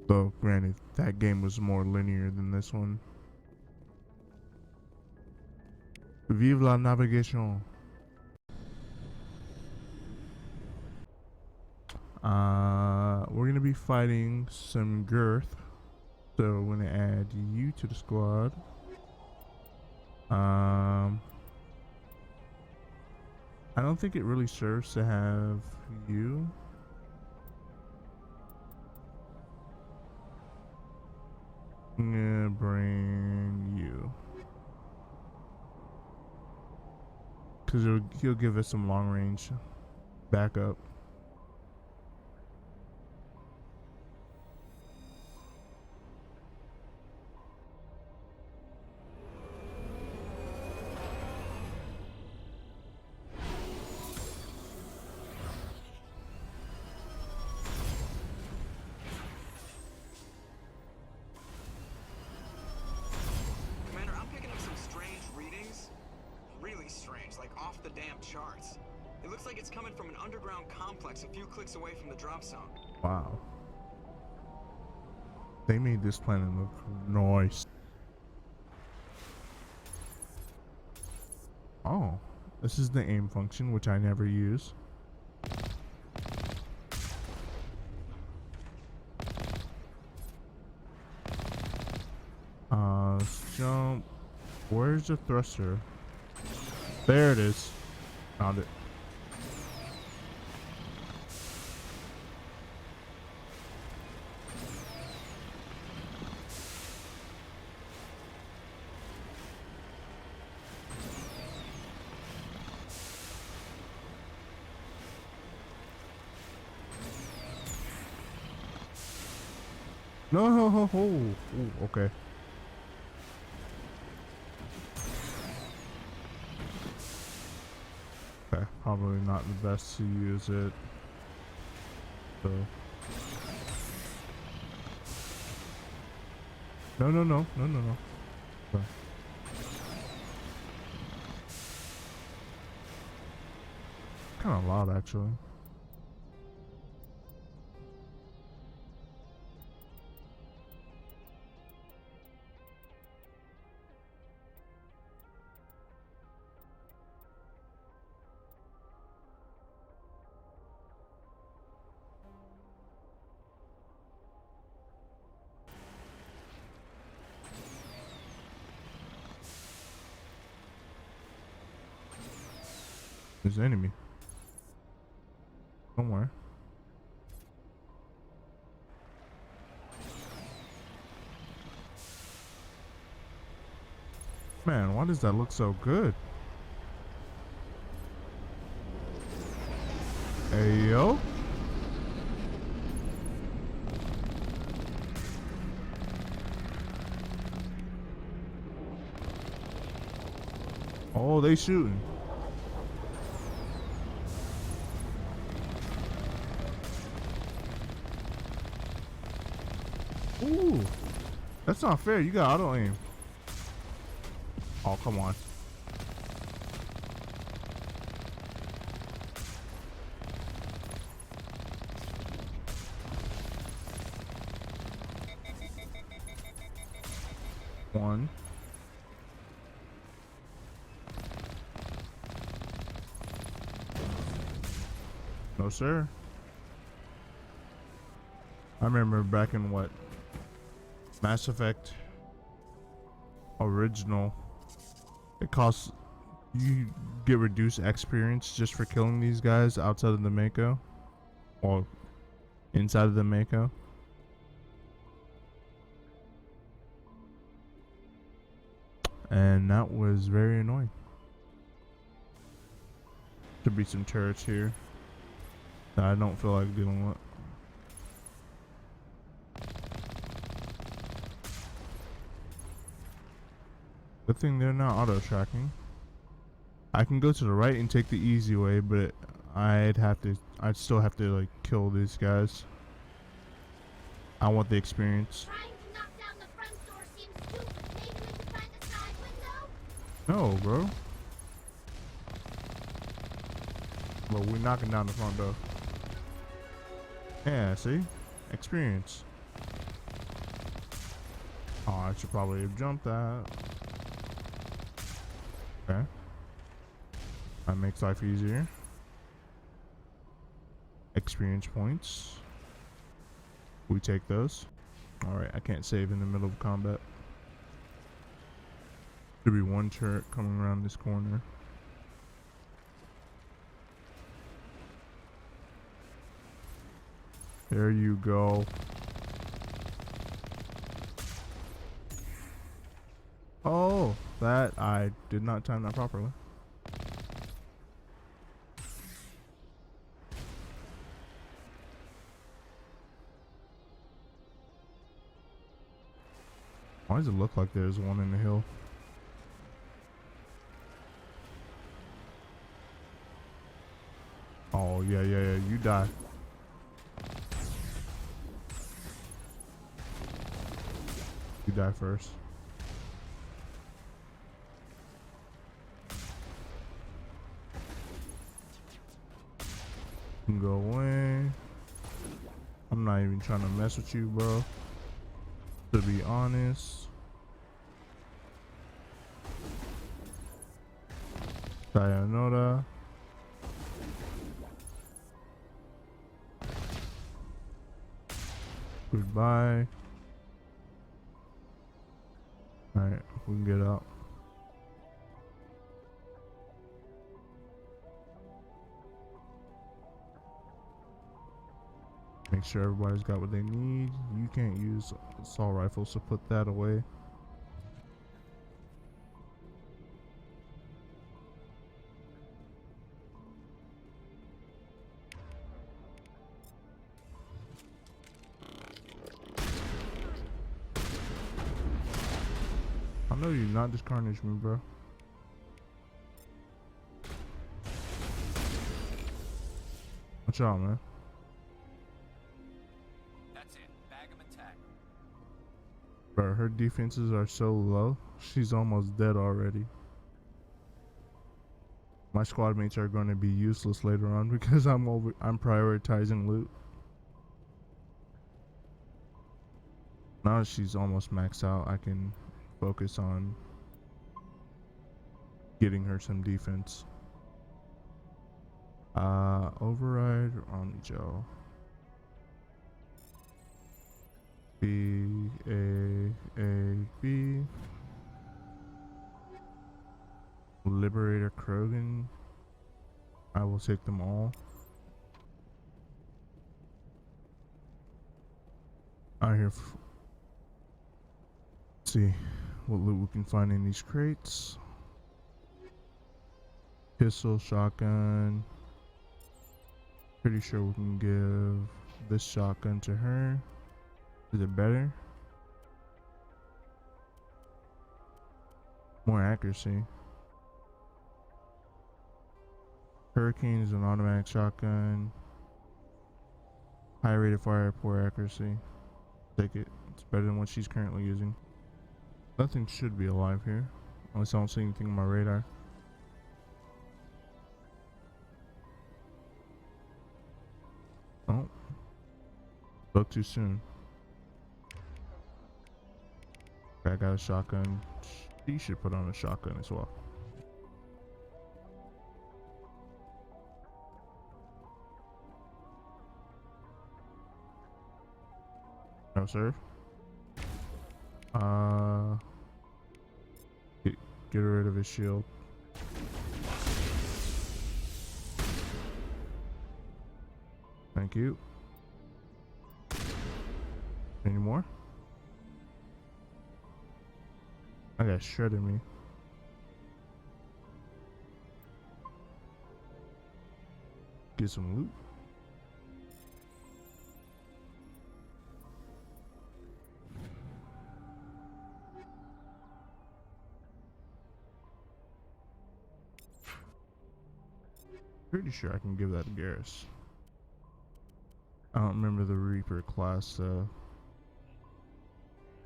[SPEAKER 1] Though, granted, that game was more linear than this one. Vive la navigation. We're gonna be fighting some girth, so we're gonna add you to the squad. I don't think it really serves to have you. I'm gonna bring you, cause he'll give us some long range backup.
[SPEAKER 22] Commander, I'm picking up some strange readings. Really strange, like off the damn charts. It looks like it's coming from an underground complex a few clicks away from the drop zone.
[SPEAKER 1] Wow. They made this planet look nice. Oh, this is the aim function, which I never use. Let's jump. Where's the thruster? There it is. Found it. No, ho, ho, ho. Ooh, okay. Okay, probably not the best to use it. So. No. So. Kind of loud, actually. There's an enemy. Somewhere. Man, why does that look so good? Hey, yo. Oh, they shooting. Ooh, that's not fair. You got auto aim. Oh, come on. One. No, sir. I remember back in what? Mass Effect original, it costs, you get reduced experience just for killing these guys outside of the Mako or inside of the Mako. And that was very annoying. Should be some turrets here that I don't feel like dealing with. Good thing they're not auto tracking. I can go to the right and take the easy way, but I'd still have to like kill these guys. I want the experience. No, bro. But we're knocking down the front door. Yeah, see? Experience. Oh, I should probably have jumped that. Okay. That makes life easier. Experience points. We take those. Alright, I can't save in the middle of combat. There'll be one turret coming around this corner. There you go. Oh, that I did not time that properly. Why does it look like there's one in the hill? Oh, yeah, you die. You die first. You can go away. I'm not even trying to mess with you, bro. To be honest. Sayonara. Goodbye. Alright, we can get out. Make sure everybody's got what they need. You can't use assault rifles, so put that away. I know you're not just carnage me, bro. Watch out, man. her defenses are so low. She's almost dead already. My squad mates are going to be useless later on because I'm prioritizing loot. Now that she's almost maxed out, I can focus on getting her some defense. Override Omni Gel. B A B. Liberator Krogan. I will take them all. Out here. Let's see what loot we can find in these crates. Pistol, shotgun. Pretty sure we can give this shotgun to her. Is it better? More accuracy. Hurricane is an automatic shotgun. High rate of fire, poor accuracy. Take it. It's better than what she's currently using. Nothing should be alive here. Unless I don't see anything on my radar. Oh. Spoke too soon. Okay, I got a shotgun. She should put on a shotgun as well. No, sir. Get rid of his shield. Thank you. Any more? I got shredded me. Get some loot. Pretty sure I can give that to Garrus. I don't remember the Reaper class.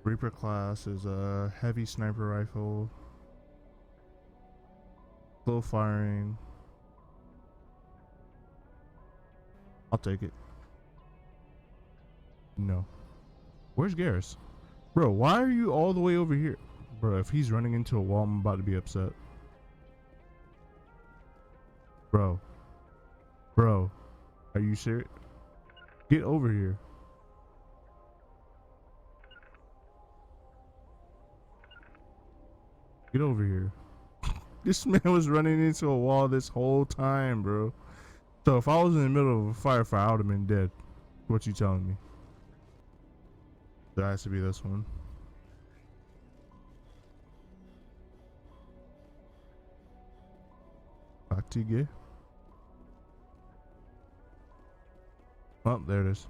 [SPEAKER 1] Reaper class is a heavy sniper rifle, slow firing. I'll take it. No. Where's Garrus? Bro, why are you all the way over here? Bro, if he's running into a wall, I'm about to be upset. Bro. Bro. Are you serious? Get over here. Get over here. This man was running into a wall this whole time, bro. So if I was in the middle of a firefight, I would have been dead. What you telling me? There has to be this one. Batige. Oh, there it is.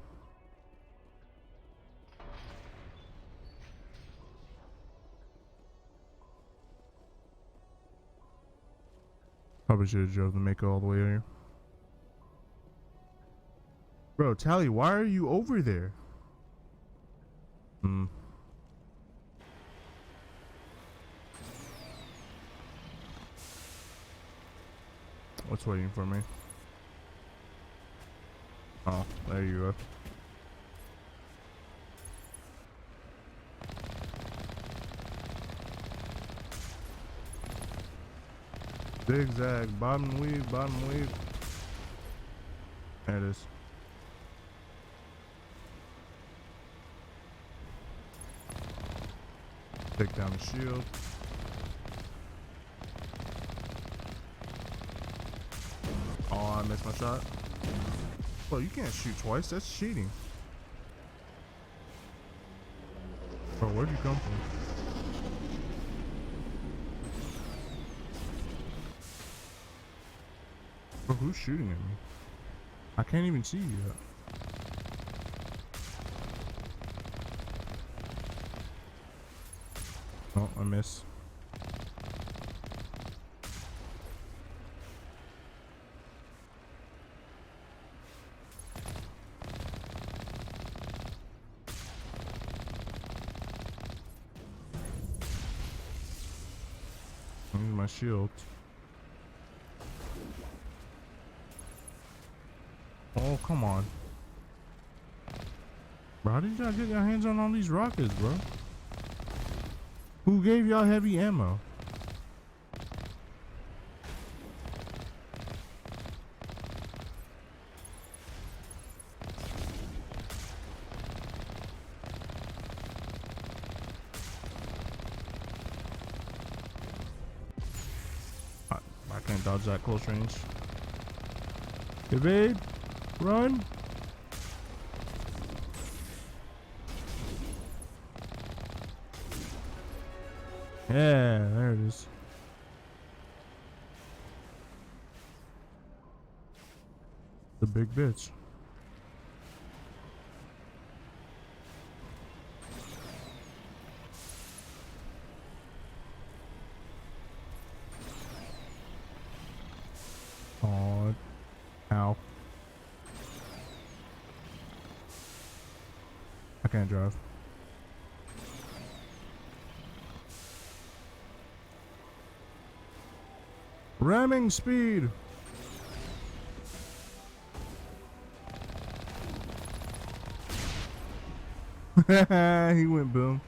[SPEAKER 1] Probably should have drove the Mako all the way here. Bro, Tally, why are you over there? What's waiting for me? Oh, there you go. Zigzag, bottom weave, bottom weave. There it is. Take down the shield. Oh, I missed my shot. Well, you can't shoot twice. That's cheating. Bro, where'd you come from? Bro, who's shooting at me? I can't even see you yet. Oh, I missed. my shield. Oh, come on. Bro, how did y'all get your hands on all these rockets, bro? Who gave y'all heavy ammo? I can't dodge that close range. Evade! Run! Yeah, there it is. The big bitch. Oh, ow. I can't drive. Ramming speed. He went boom.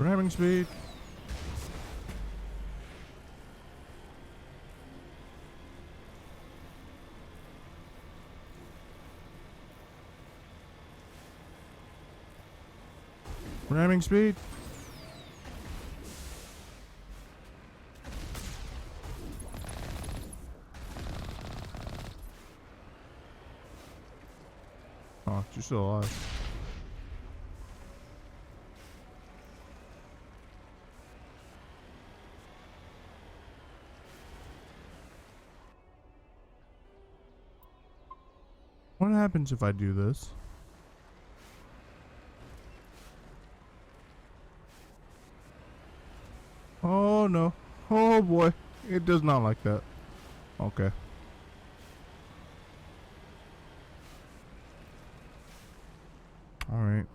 [SPEAKER 1] Ramming speed. Ramming speed. Oh, you're still alive. What happens if I do this? Oh no. Oh boy. It does not like that. Okay. Alright.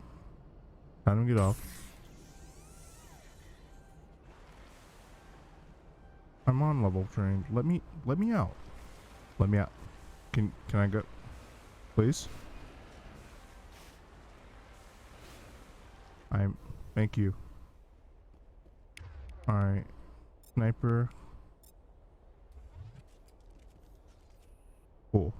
[SPEAKER 1] Time to get off. I'm on level train. Let me out. Let me out. Can I go? Please? Thank you. Alright. Sniper. Cool.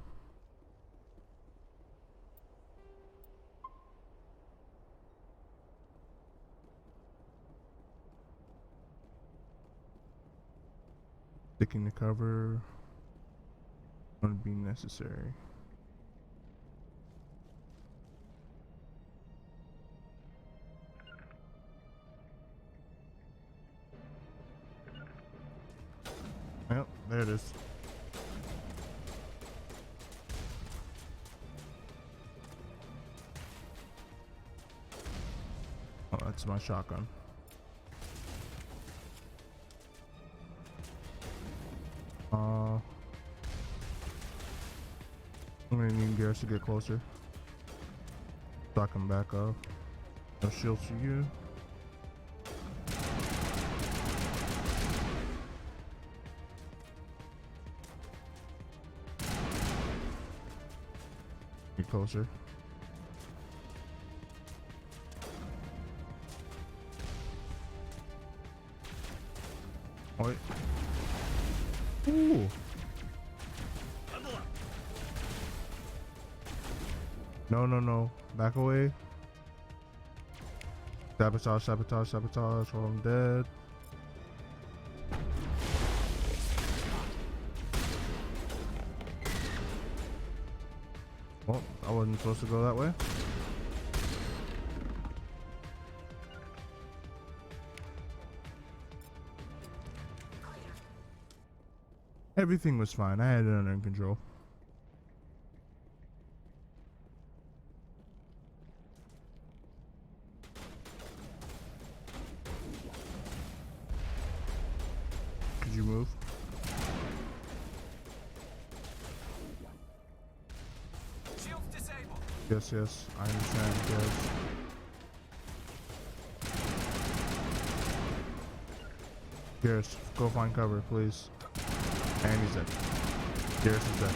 [SPEAKER 1] Sticking to cover. Would be necessary. Yep, there it is. Oh, that's my shotgun. I'm gonna need Garrus to get closer. So I can back up. No shields for you. Get closer. Wait. Ooh. No. Back away. Sabotage. Or I'm dead. Well, I wasn't supposed to go that way. Everything was fine. I had it under control. Could you move?
[SPEAKER 9] Shields disabled.
[SPEAKER 1] Yes, yes. I understand, yes. Garrus, go find cover, please. And he's dead. Garrus is dead.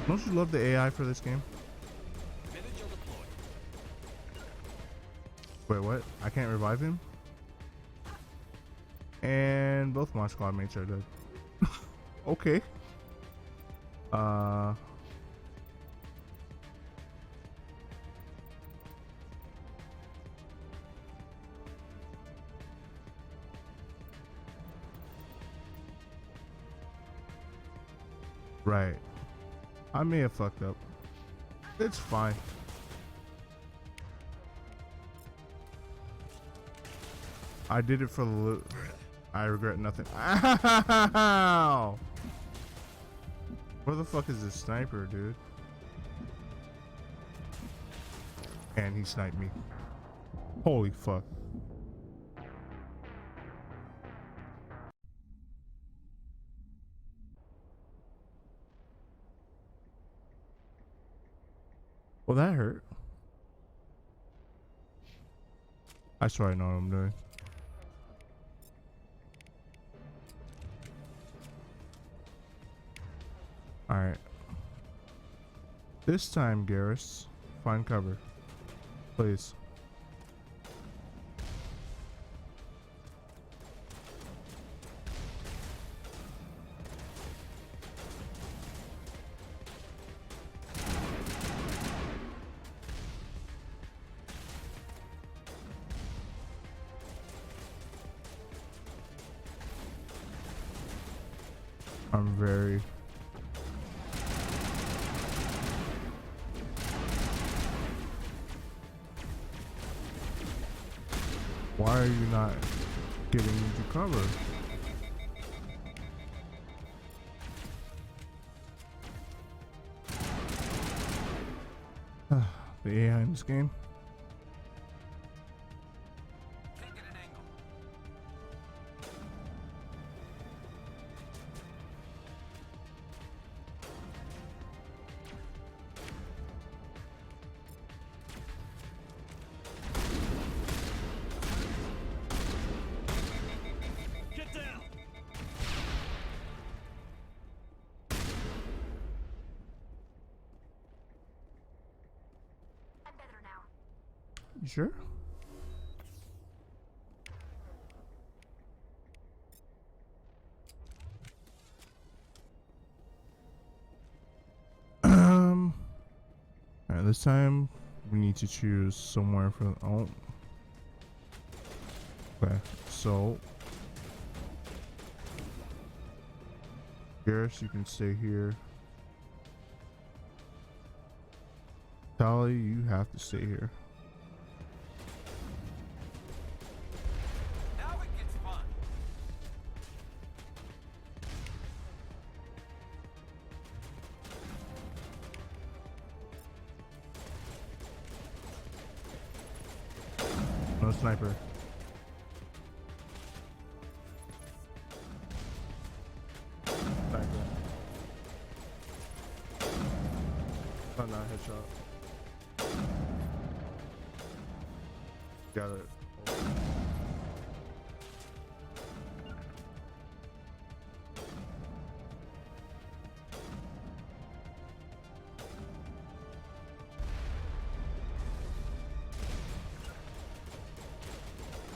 [SPEAKER 1] Don't you love the AI for this game? Wait, what? I can't revive him? And both my squad mates are dead. Okay. Right. I may have fucked up. It's fine. I did it for the loot. I regret nothing. Ow! Where the fuck is this sniper, dude? And he sniped me. Holy fuck. Well, that hurt. I swear I know what I'm doing. Alright. This time, Garrus, find cover. Please. I'm very... Why are you not getting into cover? The AI in this game. You sure? Alright, this time we need to choose somewhere for... Oh. Okay, so... Garrus, you can stay here. Tali, you have to stay here. No sniper. Sniper. Oh, no, headshot. Got it.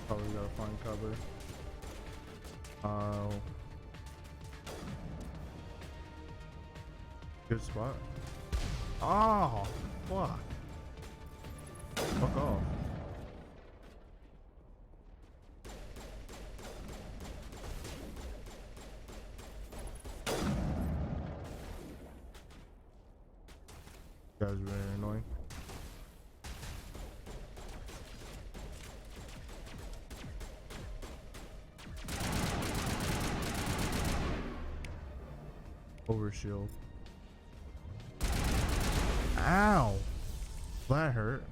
[SPEAKER 1] Probably gotta find cover. Good spot. Oh, fuck. Fuck off. Guys are very annoying. Overshield. Ow! That hurt.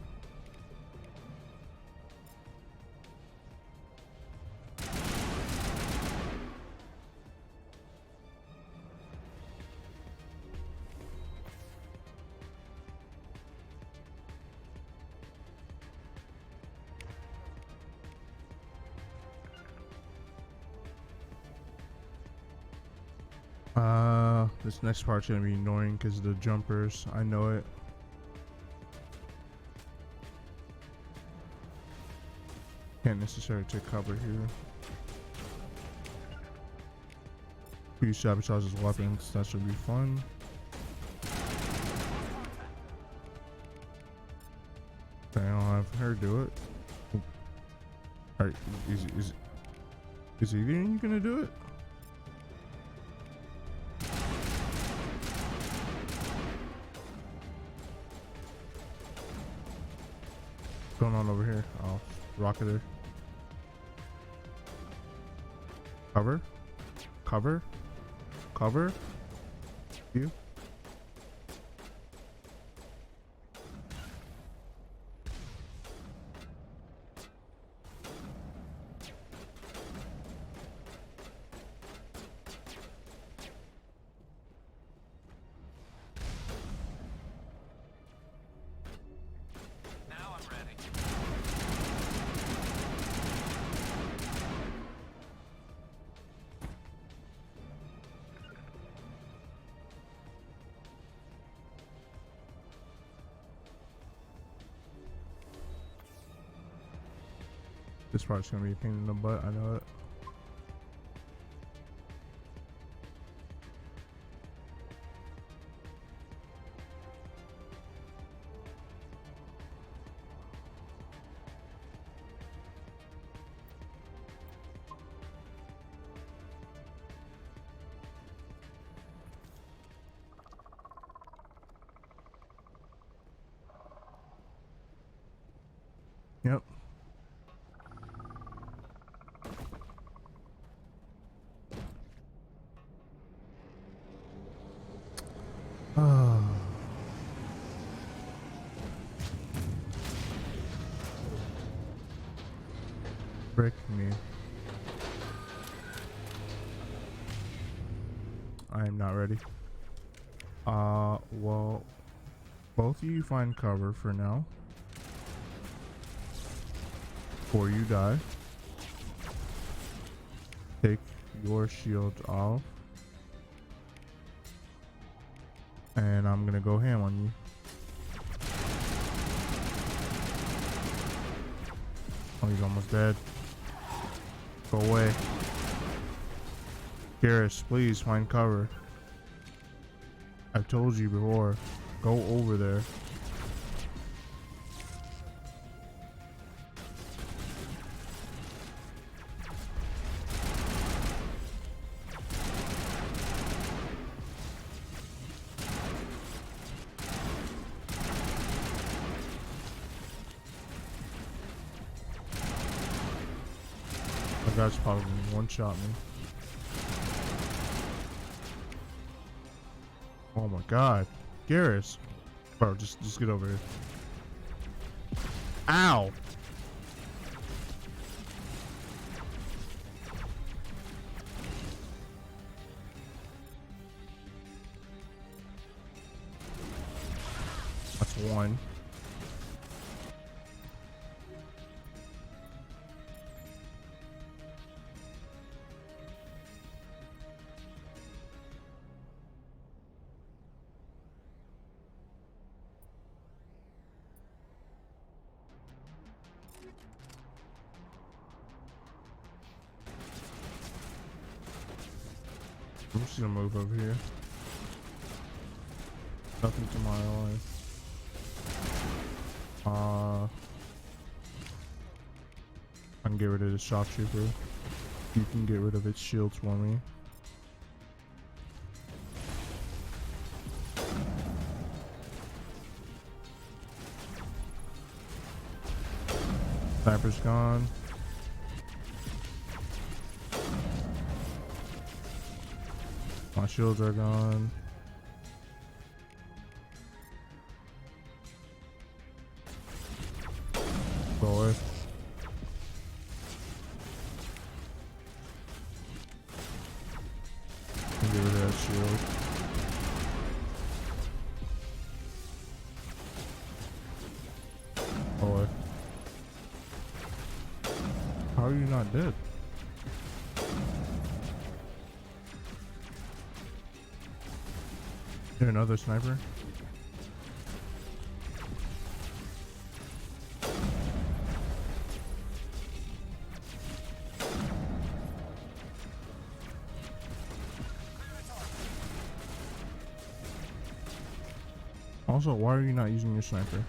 [SPEAKER 1] This next part's gonna be annoying because of the jumpers. I know it. Can't necessarily take cover here. Use sabotage as weapons. That should be fun. Okay, I'll have her do it. Alright, is he gonna do it? What's going on over here? Oh, rocket her. Cover. Cover. Cover. You. This part's gonna be a pain in the butt, I know it. Yep. Frick me. I am not ready. Well, both of you find cover for now. Before you die. Take your shield off. And I'm gonna go ham on you. Oh, he's almost dead. Go away. Garrus, please find cover. I've told you before. Go over there. That guy's probably gonna one-shot me. Oh my god. Garrus. Bro, just get over here. Ow! That's one. I'm just gonna move over here. Nothing to my eye. I can get rid of the shock trooper. You can get rid of its shields for me. Sniper's gone. My shields are gone. Go away. Get rid of that shield. Go away. How are you not dead? Is there another sniper? Also, why are you not using your sniper?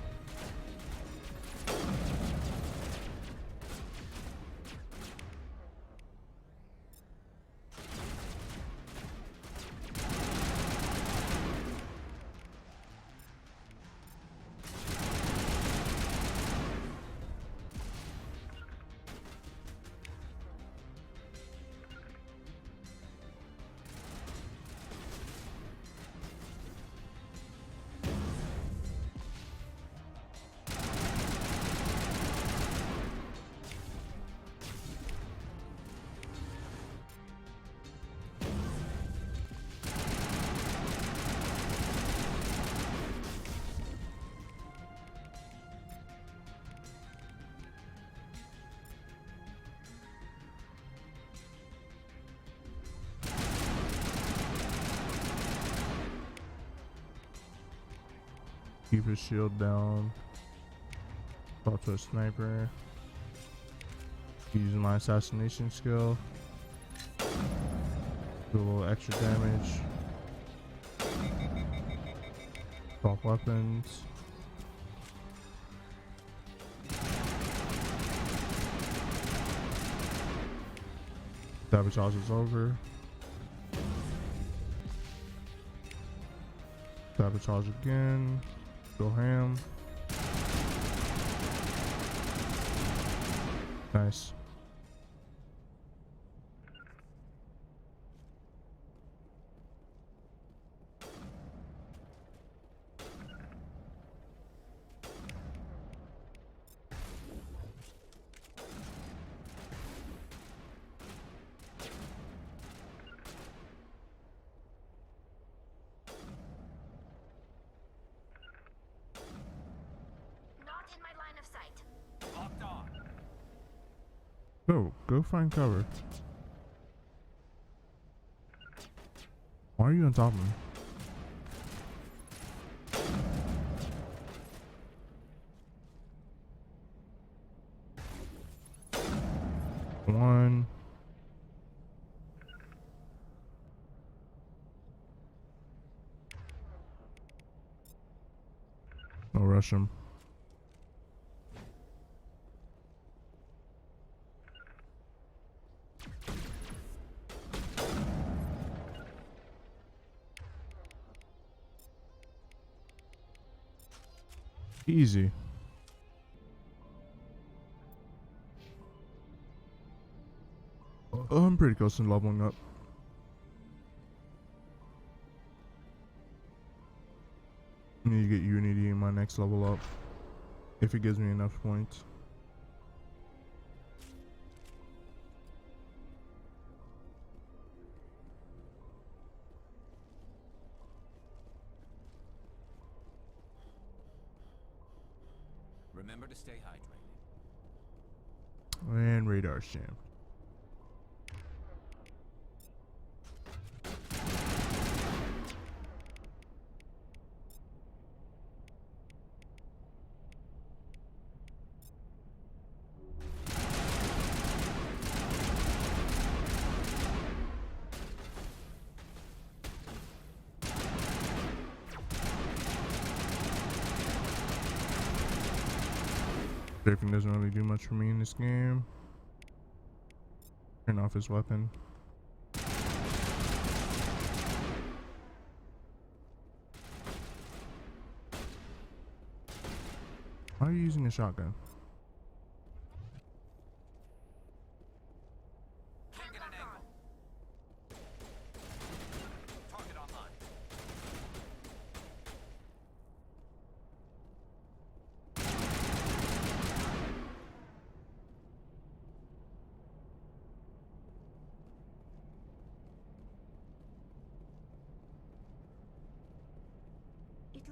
[SPEAKER 1] Keep his shield down. Talk to a sniper. Using my assassination skill. Do a little extra damage. Swap weapons. Sabotage is over. Sabotage again. Go ham. Nice. Go find cover. Why are you on top of me? One. I'll rush him. Easy. Oh, I'm pretty close to leveling up. I need to get Unity in my next level up. If it gives me enough points.
[SPEAKER 9] Remember to stay hydrated.
[SPEAKER 1] And radar jammed. Strafing doesn't really do much for me in this game. Turn off his weapon. Why are you using a shotgun?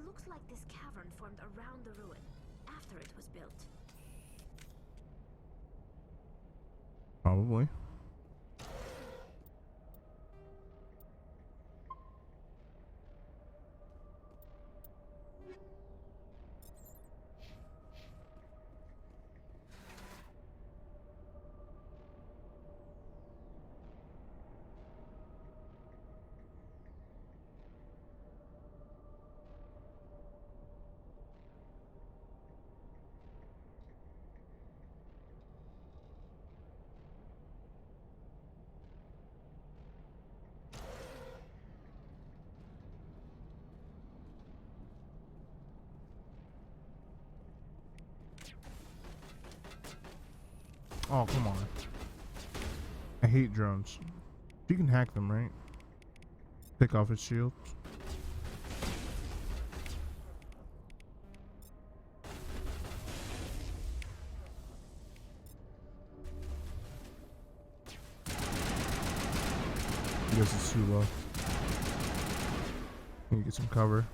[SPEAKER 16] looks like this cavern formed around the ruin, after it was built.
[SPEAKER 1] Probably. Oh, come on. I hate drones. You can hack them, right? Take off its shield. I guess it's too low. Need to get some cover.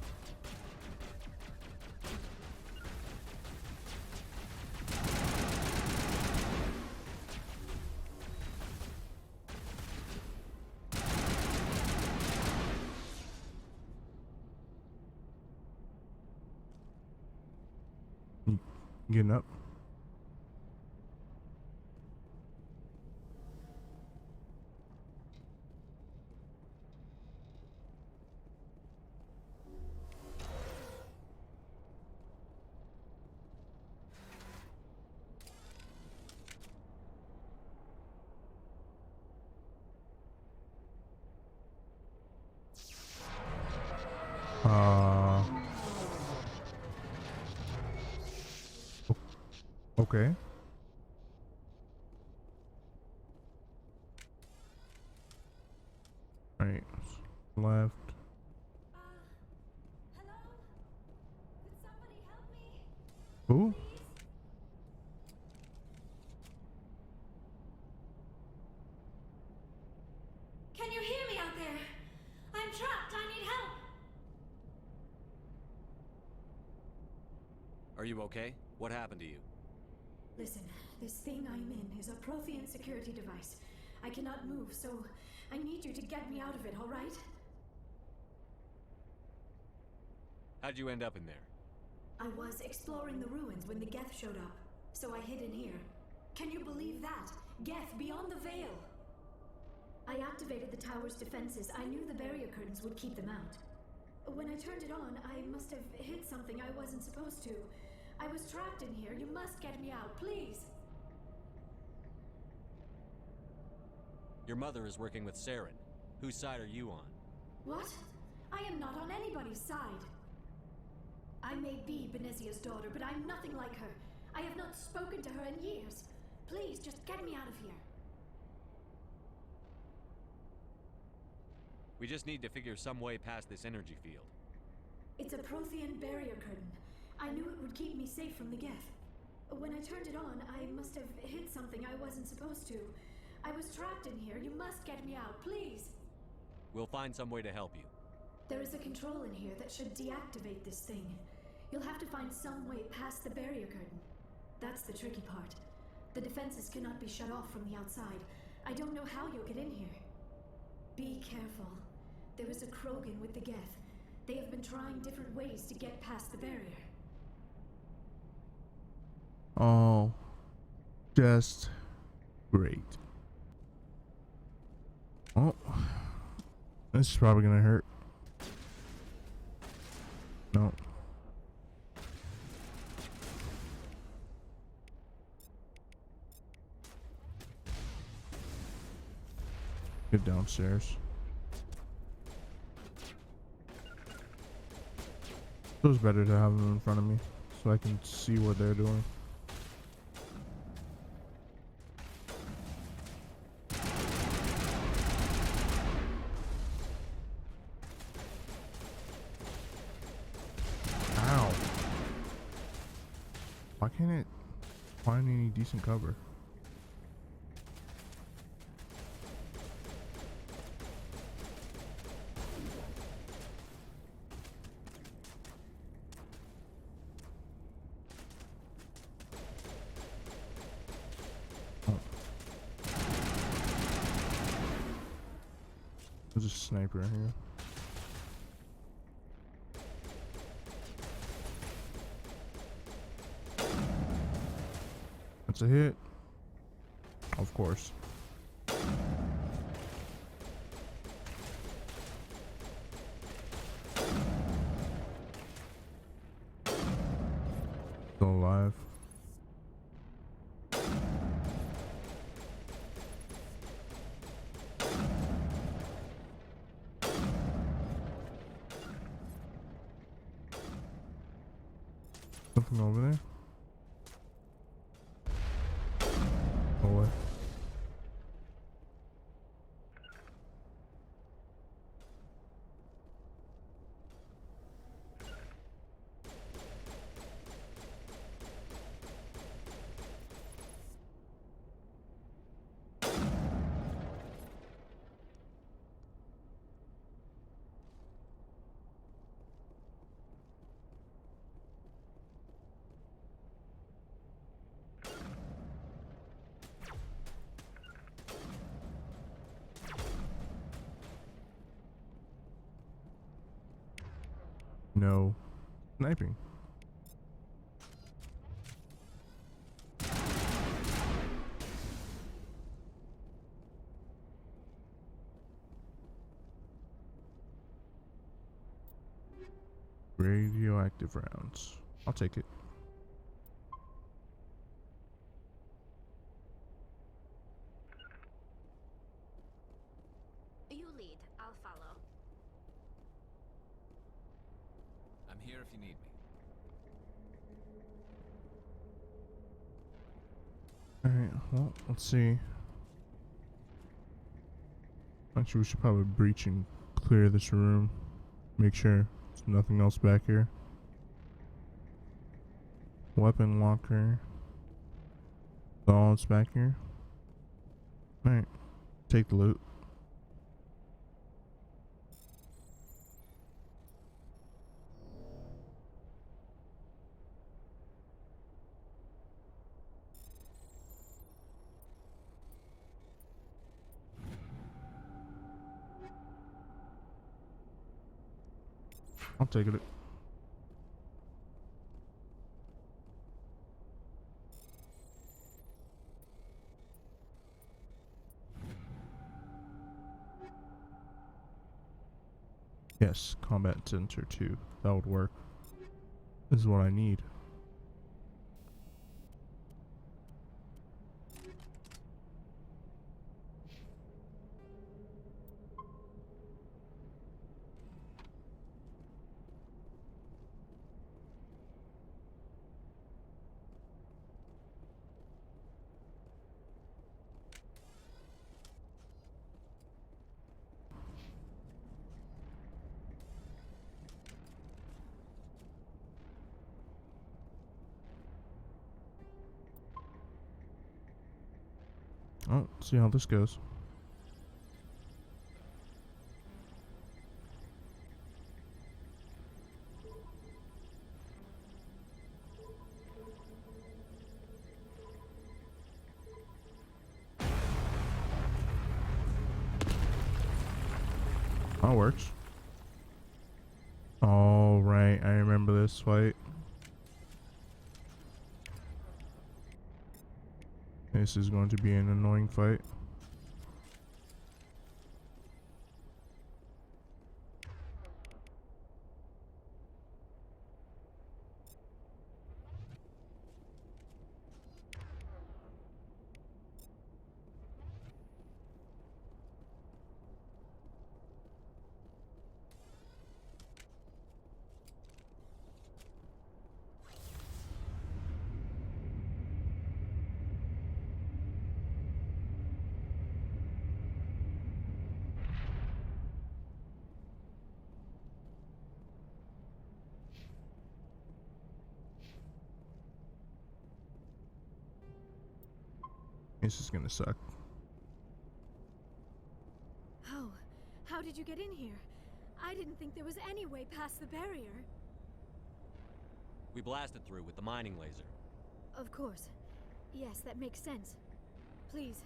[SPEAKER 1] Getting up. Okay. Right. Left.
[SPEAKER 16] Hello? Could somebody help me?
[SPEAKER 1] Who?
[SPEAKER 16] Can you hear me out there? I'm trapped. I need help.
[SPEAKER 3] Are you okay? What happened to you?
[SPEAKER 10] Listen, this thing I'm in is a Prothean security device. I cannot move, so I need you to get me out of it, all right?
[SPEAKER 3] How'd you end up in there?
[SPEAKER 10] I was exploring the ruins when the Geth showed up, so I hid in here. Can you believe that? Geth beyond the veil! I activated the tower's defenses. I knew the barrier curtains would keep them out. When I turned it on, I must have hit something I wasn't supposed to. I was trapped in here. You must get me out, please!
[SPEAKER 3] Your mother is working with Saren. Whose side are you on?
[SPEAKER 10] What? I am not on anybody's side. I may be Benezia's daughter, but I'm nothing like her. I have not spoken to her in years. Please, just get me out of here.
[SPEAKER 3] We just need to figure some way past this energy field.
[SPEAKER 10] It's a Prothean barrier curtain. I knew it would keep me safe from the Geth. When I turned it on, I must have hit something I wasn't supposed to. I was trapped in here. You must get me out, please.
[SPEAKER 3] We'll find some way to help you.
[SPEAKER 10] There is a control in here that should deactivate this thing. You'll have to find some way past the barrier curtain. That's the tricky part. The defenses cannot be shut off from the outside. I don't know how you'll get in here. Be careful. There is a Krogan with the Geth. They have been trying different ways to get past the barrier.
[SPEAKER 1] Oh, just great. Oh, this is probably gonna hurt. No. Get downstairs. Feels better to have them in front of me so I can see what they're doing. Ow. Why can't it find any decent cover? There's a sniper in here. That's a hit. Of course. Still alive. Something over there. Oh, what? No sniping. Radioactive rounds. I'll take it.
[SPEAKER 16] You lead. I'll follow.
[SPEAKER 9] I'm here if you need me.
[SPEAKER 1] Alright, well, let's see. Actually, we should probably breach and clear this room. Make sure there's nothing else back here. Weapon locker. All it's back here. Alright, take the loot. I'll take it. Yes, combat center 2. That would work. This is what I need. Oh, see how this goes. That works. All right, I remember this fight. This is going to be an annoying fight. This is gonna suck.
[SPEAKER 10] Oh, how did you get in here? I didn't think there was any way past the barrier.
[SPEAKER 7] We blasted through with the mining laser.
[SPEAKER 10] Of course. Yes, that makes sense. Please,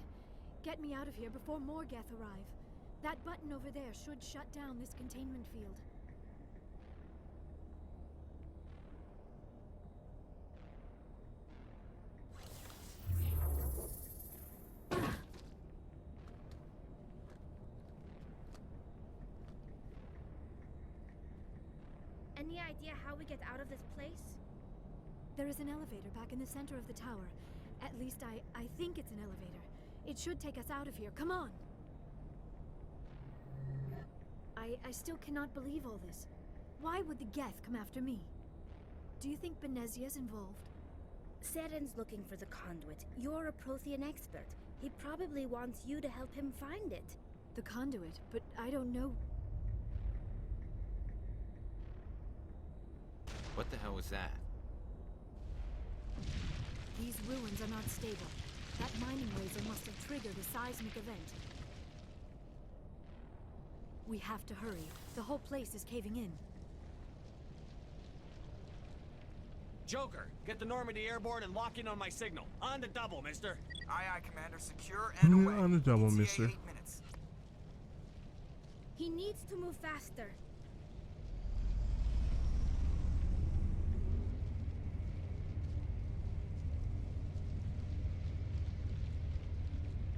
[SPEAKER 10] get me out of here before more Geth arrive. That button over there should shut down this containment field.
[SPEAKER 16] Any idea how we get out of this place?
[SPEAKER 10] There is an elevator back in the center of the tower. At least I think it's an elevator. It should take us out of here. Come on! I still cannot believe all this. Why would the Geth come after me? Do you think Benezia's involved?
[SPEAKER 16] Saren's looking for the conduit. You're a Prothean expert. He probably wants you to help him find it.
[SPEAKER 10] The conduit? But I don't know...
[SPEAKER 9] What the hell was that?
[SPEAKER 10] These ruins are not stable. That mining laser must have triggered a seismic event. We have to hurry. The whole place is caving in.
[SPEAKER 14] Joker, get the Normandy airborne and lock in on my signal. On the double, mister.
[SPEAKER 22] Aye, aye, Commander. Secure and away.
[SPEAKER 1] On the double,
[SPEAKER 22] ETA
[SPEAKER 1] mister.
[SPEAKER 22] 8 minutes.
[SPEAKER 16] He needs to move faster.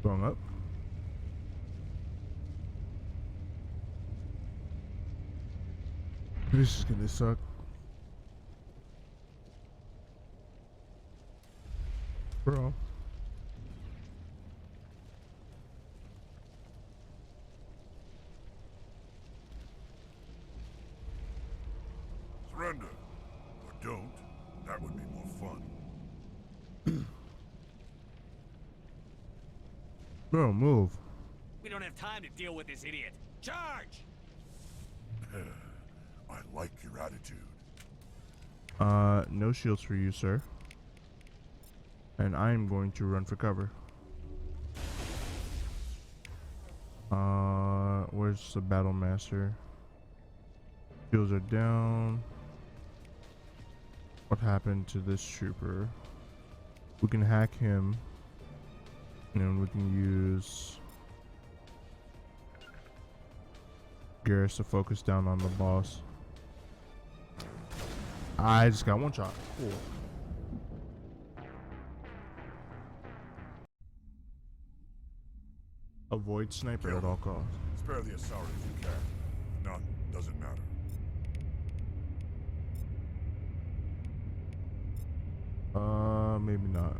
[SPEAKER 1] Going up. This is gonna suck. Bro.
[SPEAKER 11] Surrender. Or don't. That would be more fun.
[SPEAKER 1] Bro, move.
[SPEAKER 14] We don't have time to deal with this idiot. Charge!
[SPEAKER 11] I like your attitude.
[SPEAKER 1] No shields for you, sir. And I'm going to run for cover. Where's the battle master? Shields are down. What happened to this trooper? We can hack him. And we can use Garrus to focus down on the boss. I just got one shot. Cool. Avoid sniper at all costs.
[SPEAKER 11] Spare the Asari if you can. None. Doesn't matter.
[SPEAKER 1] Maybe not.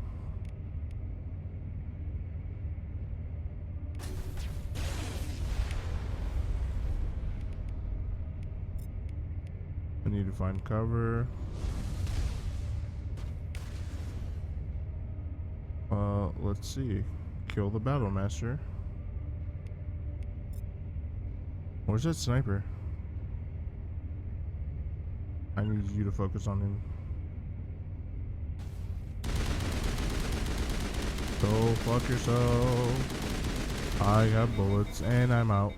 [SPEAKER 1] I need to find cover. Let's see. Kill the battle master. Where's that sniper? I need you to focus on him. Go fuck yourself. I got bullets and I'm out.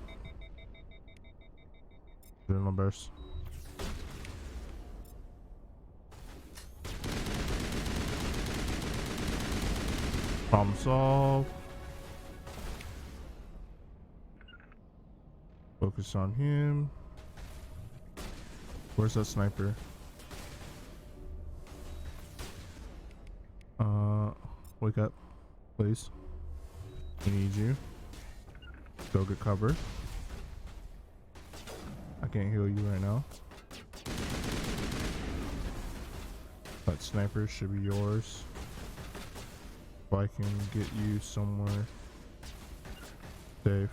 [SPEAKER 1] Adrenaline burst. Problem solved. Focus on him. Where's that sniper? Wake up, please. We need you. Go get cover. I can't heal you right now. That sniper should be yours. If I can get you somewhere safe.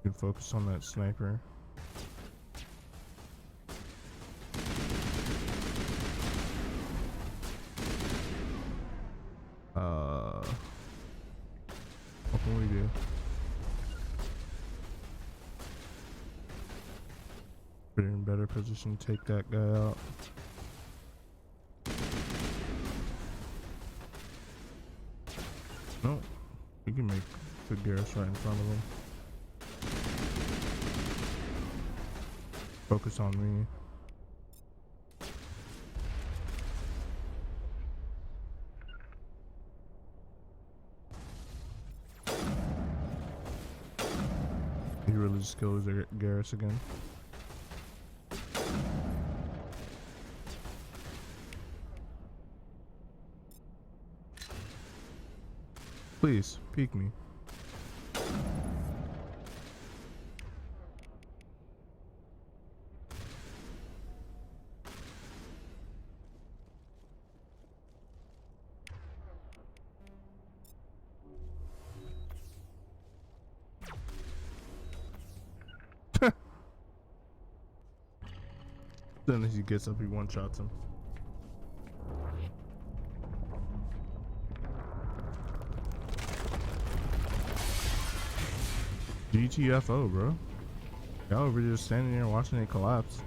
[SPEAKER 1] You can focus on that sniper. What can we do? Put it in better position, take that guy out. No, we can make the Garrus right in front of him. Focus on me. to just kill Garrus again. Please, peek me. Then as he gets up, he one-shots him. GTFO, bro. Y'all over just standing there watching it collapse.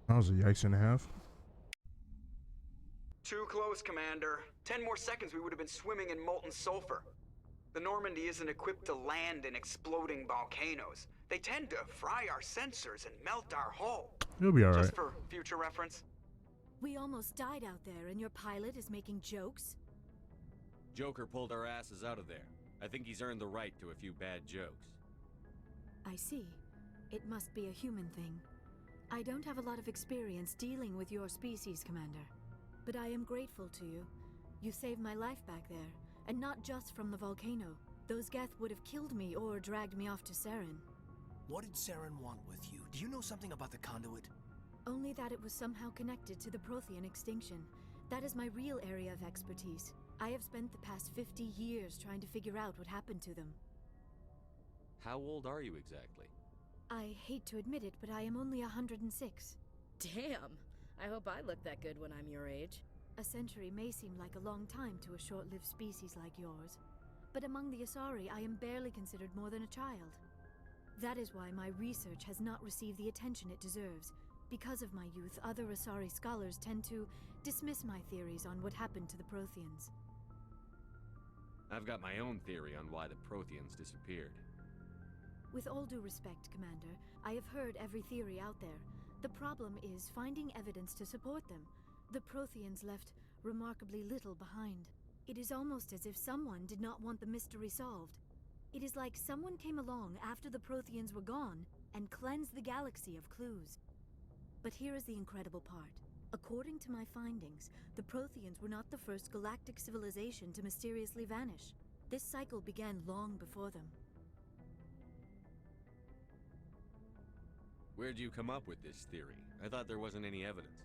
[SPEAKER 1] That was a yikes and a half.
[SPEAKER 22] Too close, Commander. 10 more seconds we would have been swimming in molten sulfur. The Normandy isn't equipped to land in exploding volcanoes. They tend to fry our sensors and melt our hull.
[SPEAKER 1] You'll be alright.
[SPEAKER 22] Just for future reference.
[SPEAKER 10] We almost died out there, and your pilot is making jokes?
[SPEAKER 3] Joker pulled our asses out of there. I think he's earned the right to a few bad jokes.
[SPEAKER 10] I see. It must be a human thing. I don't have a lot of experience dealing with your species, Commander. But I am grateful to you. You saved my life back there, and not just from the volcano. Those Geth would have killed me or dragged me off to Saren.
[SPEAKER 13] What did Saren want with you? Do you know something about the conduit?
[SPEAKER 10] Only that it was somehow connected to the Prothean extinction. That is my real area of expertise. I have spent the past 50 years trying to figure out what happened to them.
[SPEAKER 3] How old are you exactly?
[SPEAKER 10] I hate to admit it, but I am only 106.
[SPEAKER 8] Damn! I hope I look that good when I'm your age.
[SPEAKER 10] A century may seem like a long time to a short-lived species like yours, but among the Asari, I am barely considered more than a child. That is why my research has not received the attention it deserves. Because of my youth, other Asari scholars tend to dismiss my theories on what happened to the Protheans.
[SPEAKER 3] I've got my own theory on why the Protheans disappeared.
[SPEAKER 10] With all due respect, Commander, I have heard every theory out there. The problem is finding evidence to support them. The Protheans left remarkably little behind. It is almost as if someone did not want the mystery solved. It is like someone came along after the Protheans were gone and cleansed the galaxy of clues. But here is the incredible part. According to my findings, the Protheans were not the first galactic civilization to mysteriously vanish. This cycle began long before them.
[SPEAKER 3] Where'd you come up with this theory? I thought there wasn't any evidence.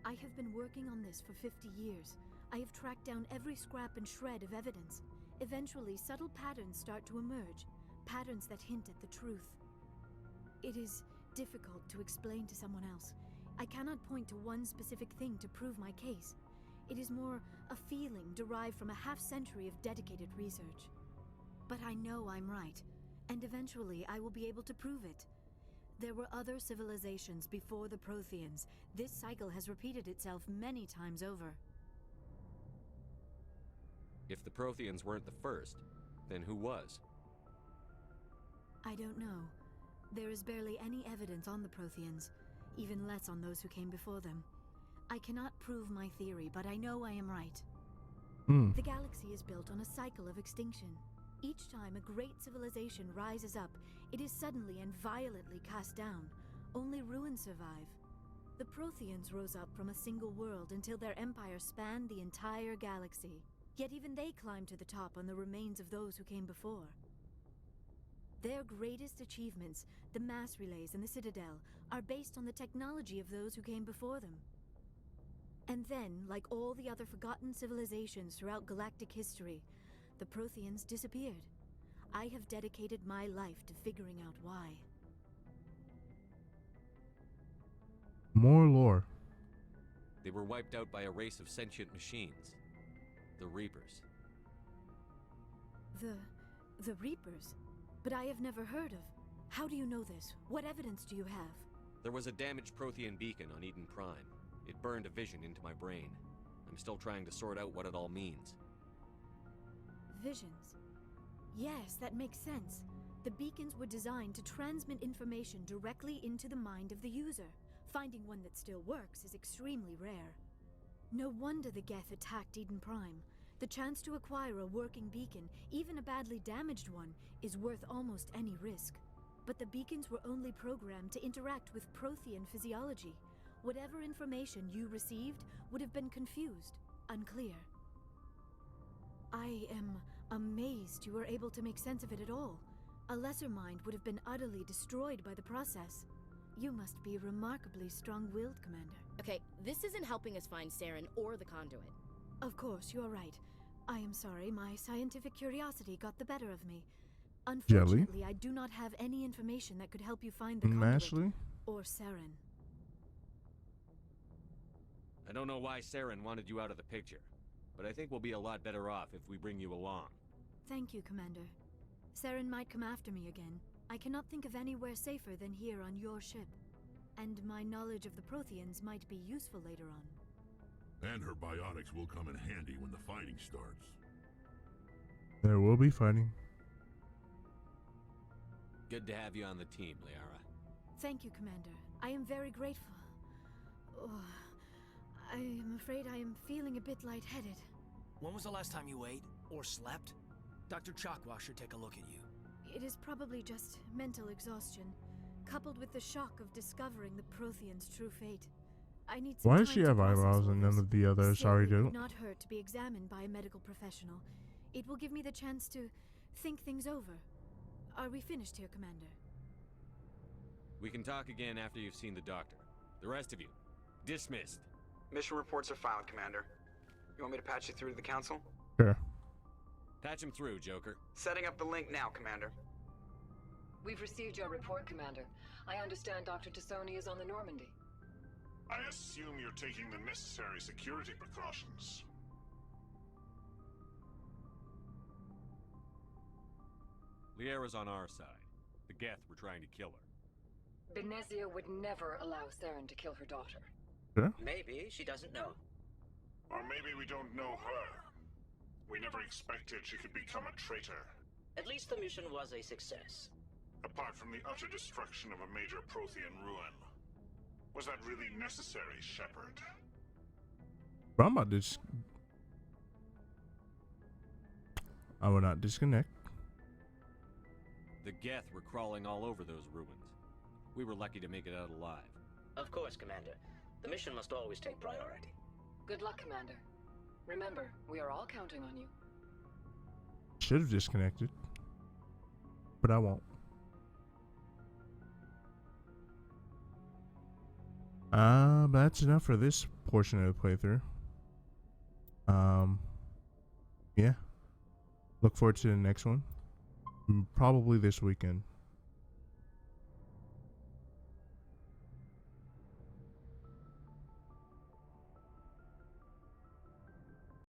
[SPEAKER 10] I have been working on this for 50 years. I have tracked down every scrap and shred of evidence. Eventually, subtle patterns start to emerge, patterns that hint at the truth. It is difficult to explain to someone else. I cannot point to one specific thing to prove my case. It is more a feeling derived from a half-century of dedicated research. But I know I'm right, and eventually I will be able to prove it. There were other civilizations before the Protheans. This cycle has repeated itself many times over.
[SPEAKER 3] If the Protheans weren't the first, then who was?
[SPEAKER 10] I don't know. There is barely any evidence on the Protheans, even less on those who came before them. I cannot prove my theory, but I know I am right. The galaxy is built on a cycle of extinction. Each time a great civilization rises up, it is suddenly and violently cast down. Only ruins survive. The Protheans rose up from a single world until their empire spanned the entire galaxy. Yet even they climbed to the top on the remains of those who came before. Their greatest achievements, the mass relays and the Citadel, are based on the technology of those who came before them. And then, like all the other forgotten civilizations throughout galactic history, the Protheans disappeared. I have dedicated my life to figuring out why.
[SPEAKER 1] More lore.
[SPEAKER 3] They were wiped out by a race of sentient machines. The Reapers.
[SPEAKER 10] The Reapers? But I have never heard of. How do you know this? What evidence do you have?
[SPEAKER 3] There was a damaged Prothean beacon on Eden Prime. It burned a vision into my brain. I'm still trying to sort out what it all means.
[SPEAKER 10] Visions. Yes, that makes sense. The beacons were designed to transmit information directly into the mind of the user. Finding one that still works is extremely rare. No wonder the Geth attacked Eden Prime. The chance to acquire a working beacon, even a badly damaged one, is worth almost any risk. But the beacons were only programmed to interact with Prothean physiology. Whatever information you received would have been confused, unclear. I am amazed you were able to make sense of it at all. A lesser mind would have been utterly destroyed by the process. You must be remarkably strong-willed, Commander.
[SPEAKER 8] Okay, this isn't helping us find Saren or the conduit.
[SPEAKER 10] Of course, you're right. I am sorry, my scientific curiosity got the better of me. Unfortunately, I do not have any information that could help you find the conduit
[SPEAKER 1] Ashley?
[SPEAKER 10] or Saren.
[SPEAKER 3] I don't know why Saren wanted you out of the picture, but I think we'll be a lot better off if we bring you along.
[SPEAKER 10] Thank you, Commander. Saren might come after me again. I cannot think of anywhere safer than here on your ship. And my knowledge of the Protheans might be useful later on.
[SPEAKER 11] And her biotics will come in handy when the fighting starts.
[SPEAKER 1] There will be fighting.
[SPEAKER 3] Good to have you on the team, Liara.
[SPEAKER 10] Thank you, Commander. I am very grateful. Oh, I am afraid I am feeling a bit lightheaded.
[SPEAKER 13] When was the last time you ate or slept? Dr. Chakwa should take a look at you.
[SPEAKER 10] It is probably just mental exhaustion, coupled with the shock of discovering the Prothean's true fate. I need some
[SPEAKER 1] Why
[SPEAKER 10] time
[SPEAKER 1] does she
[SPEAKER 10] to
[SPEAKER 1] have
[SPEAKER 10] process
[SPEAKER 1] eyebrows
[SPEAKER 10] all
[SPEAKER 1] and none
[SPEAKER 10] this.
[SPEAKER 1] of the others?
[SPEAKER 10] Still,
[SPEAKER 1] Sorry,
[SPEAKER 10] it
[SPEAKER 1] dude.
[SPEAKER 10] would not hurt to be examined by a medical professional. It will give me the chance to think things over. Are we finished here, Commander?
[SPEAKER 3] We can talk again after you've seen the doctor. The rest of you, dismissed.
[SPEAKER 22] Mission reports are filed, Commander. You want me to patch you through to the Council?
[SPEAKER 1] Sure.
[SPEAKER 3] Patch him through, Joker.
[SPEAKER 22] Setting up the link now, Commander.
[SPEAKER 2] We've received your report, Commander. I understand Dr. Tassoni is on the Normandy.
[SPEAKER 11] I assume you're taking the necessary security precautions.
[SPEAKER 3] Liara's on our side. The Geth were trying to kill her.
[SPEAKER 2] Benezia would never allow Saren to kill her daughter.
[SPEAKER 1] Sure.
[SPEAKER 12] Maybe she doesn't know.
[SPEAKER 11] Or maybe we don't know her. We never expected she could become a traitor.
[SPEAKER 12] At least the mission was a success.
[SPEAKER 11] Apart from the utter destruction of a major Prothean ruin. Was that really necessary, Shepard?
[SPEAKER 1] Bro, I'm about to I will not disconnect.
[SPEAKER 3] The Geth were crawling all over those ruins. We were lucky to make it out alive.
[SPEAKER 12] Of course, Commander. The mission must always take priority.
[SPEAKER 2] Good luck, Commander. Remember, we are all counting on you.
[SPEAKER 1] Should have disconnected, but I won't. But that's enough for this portion of the playthrough. Yeah. Look forward to the next one. Probably this weekend.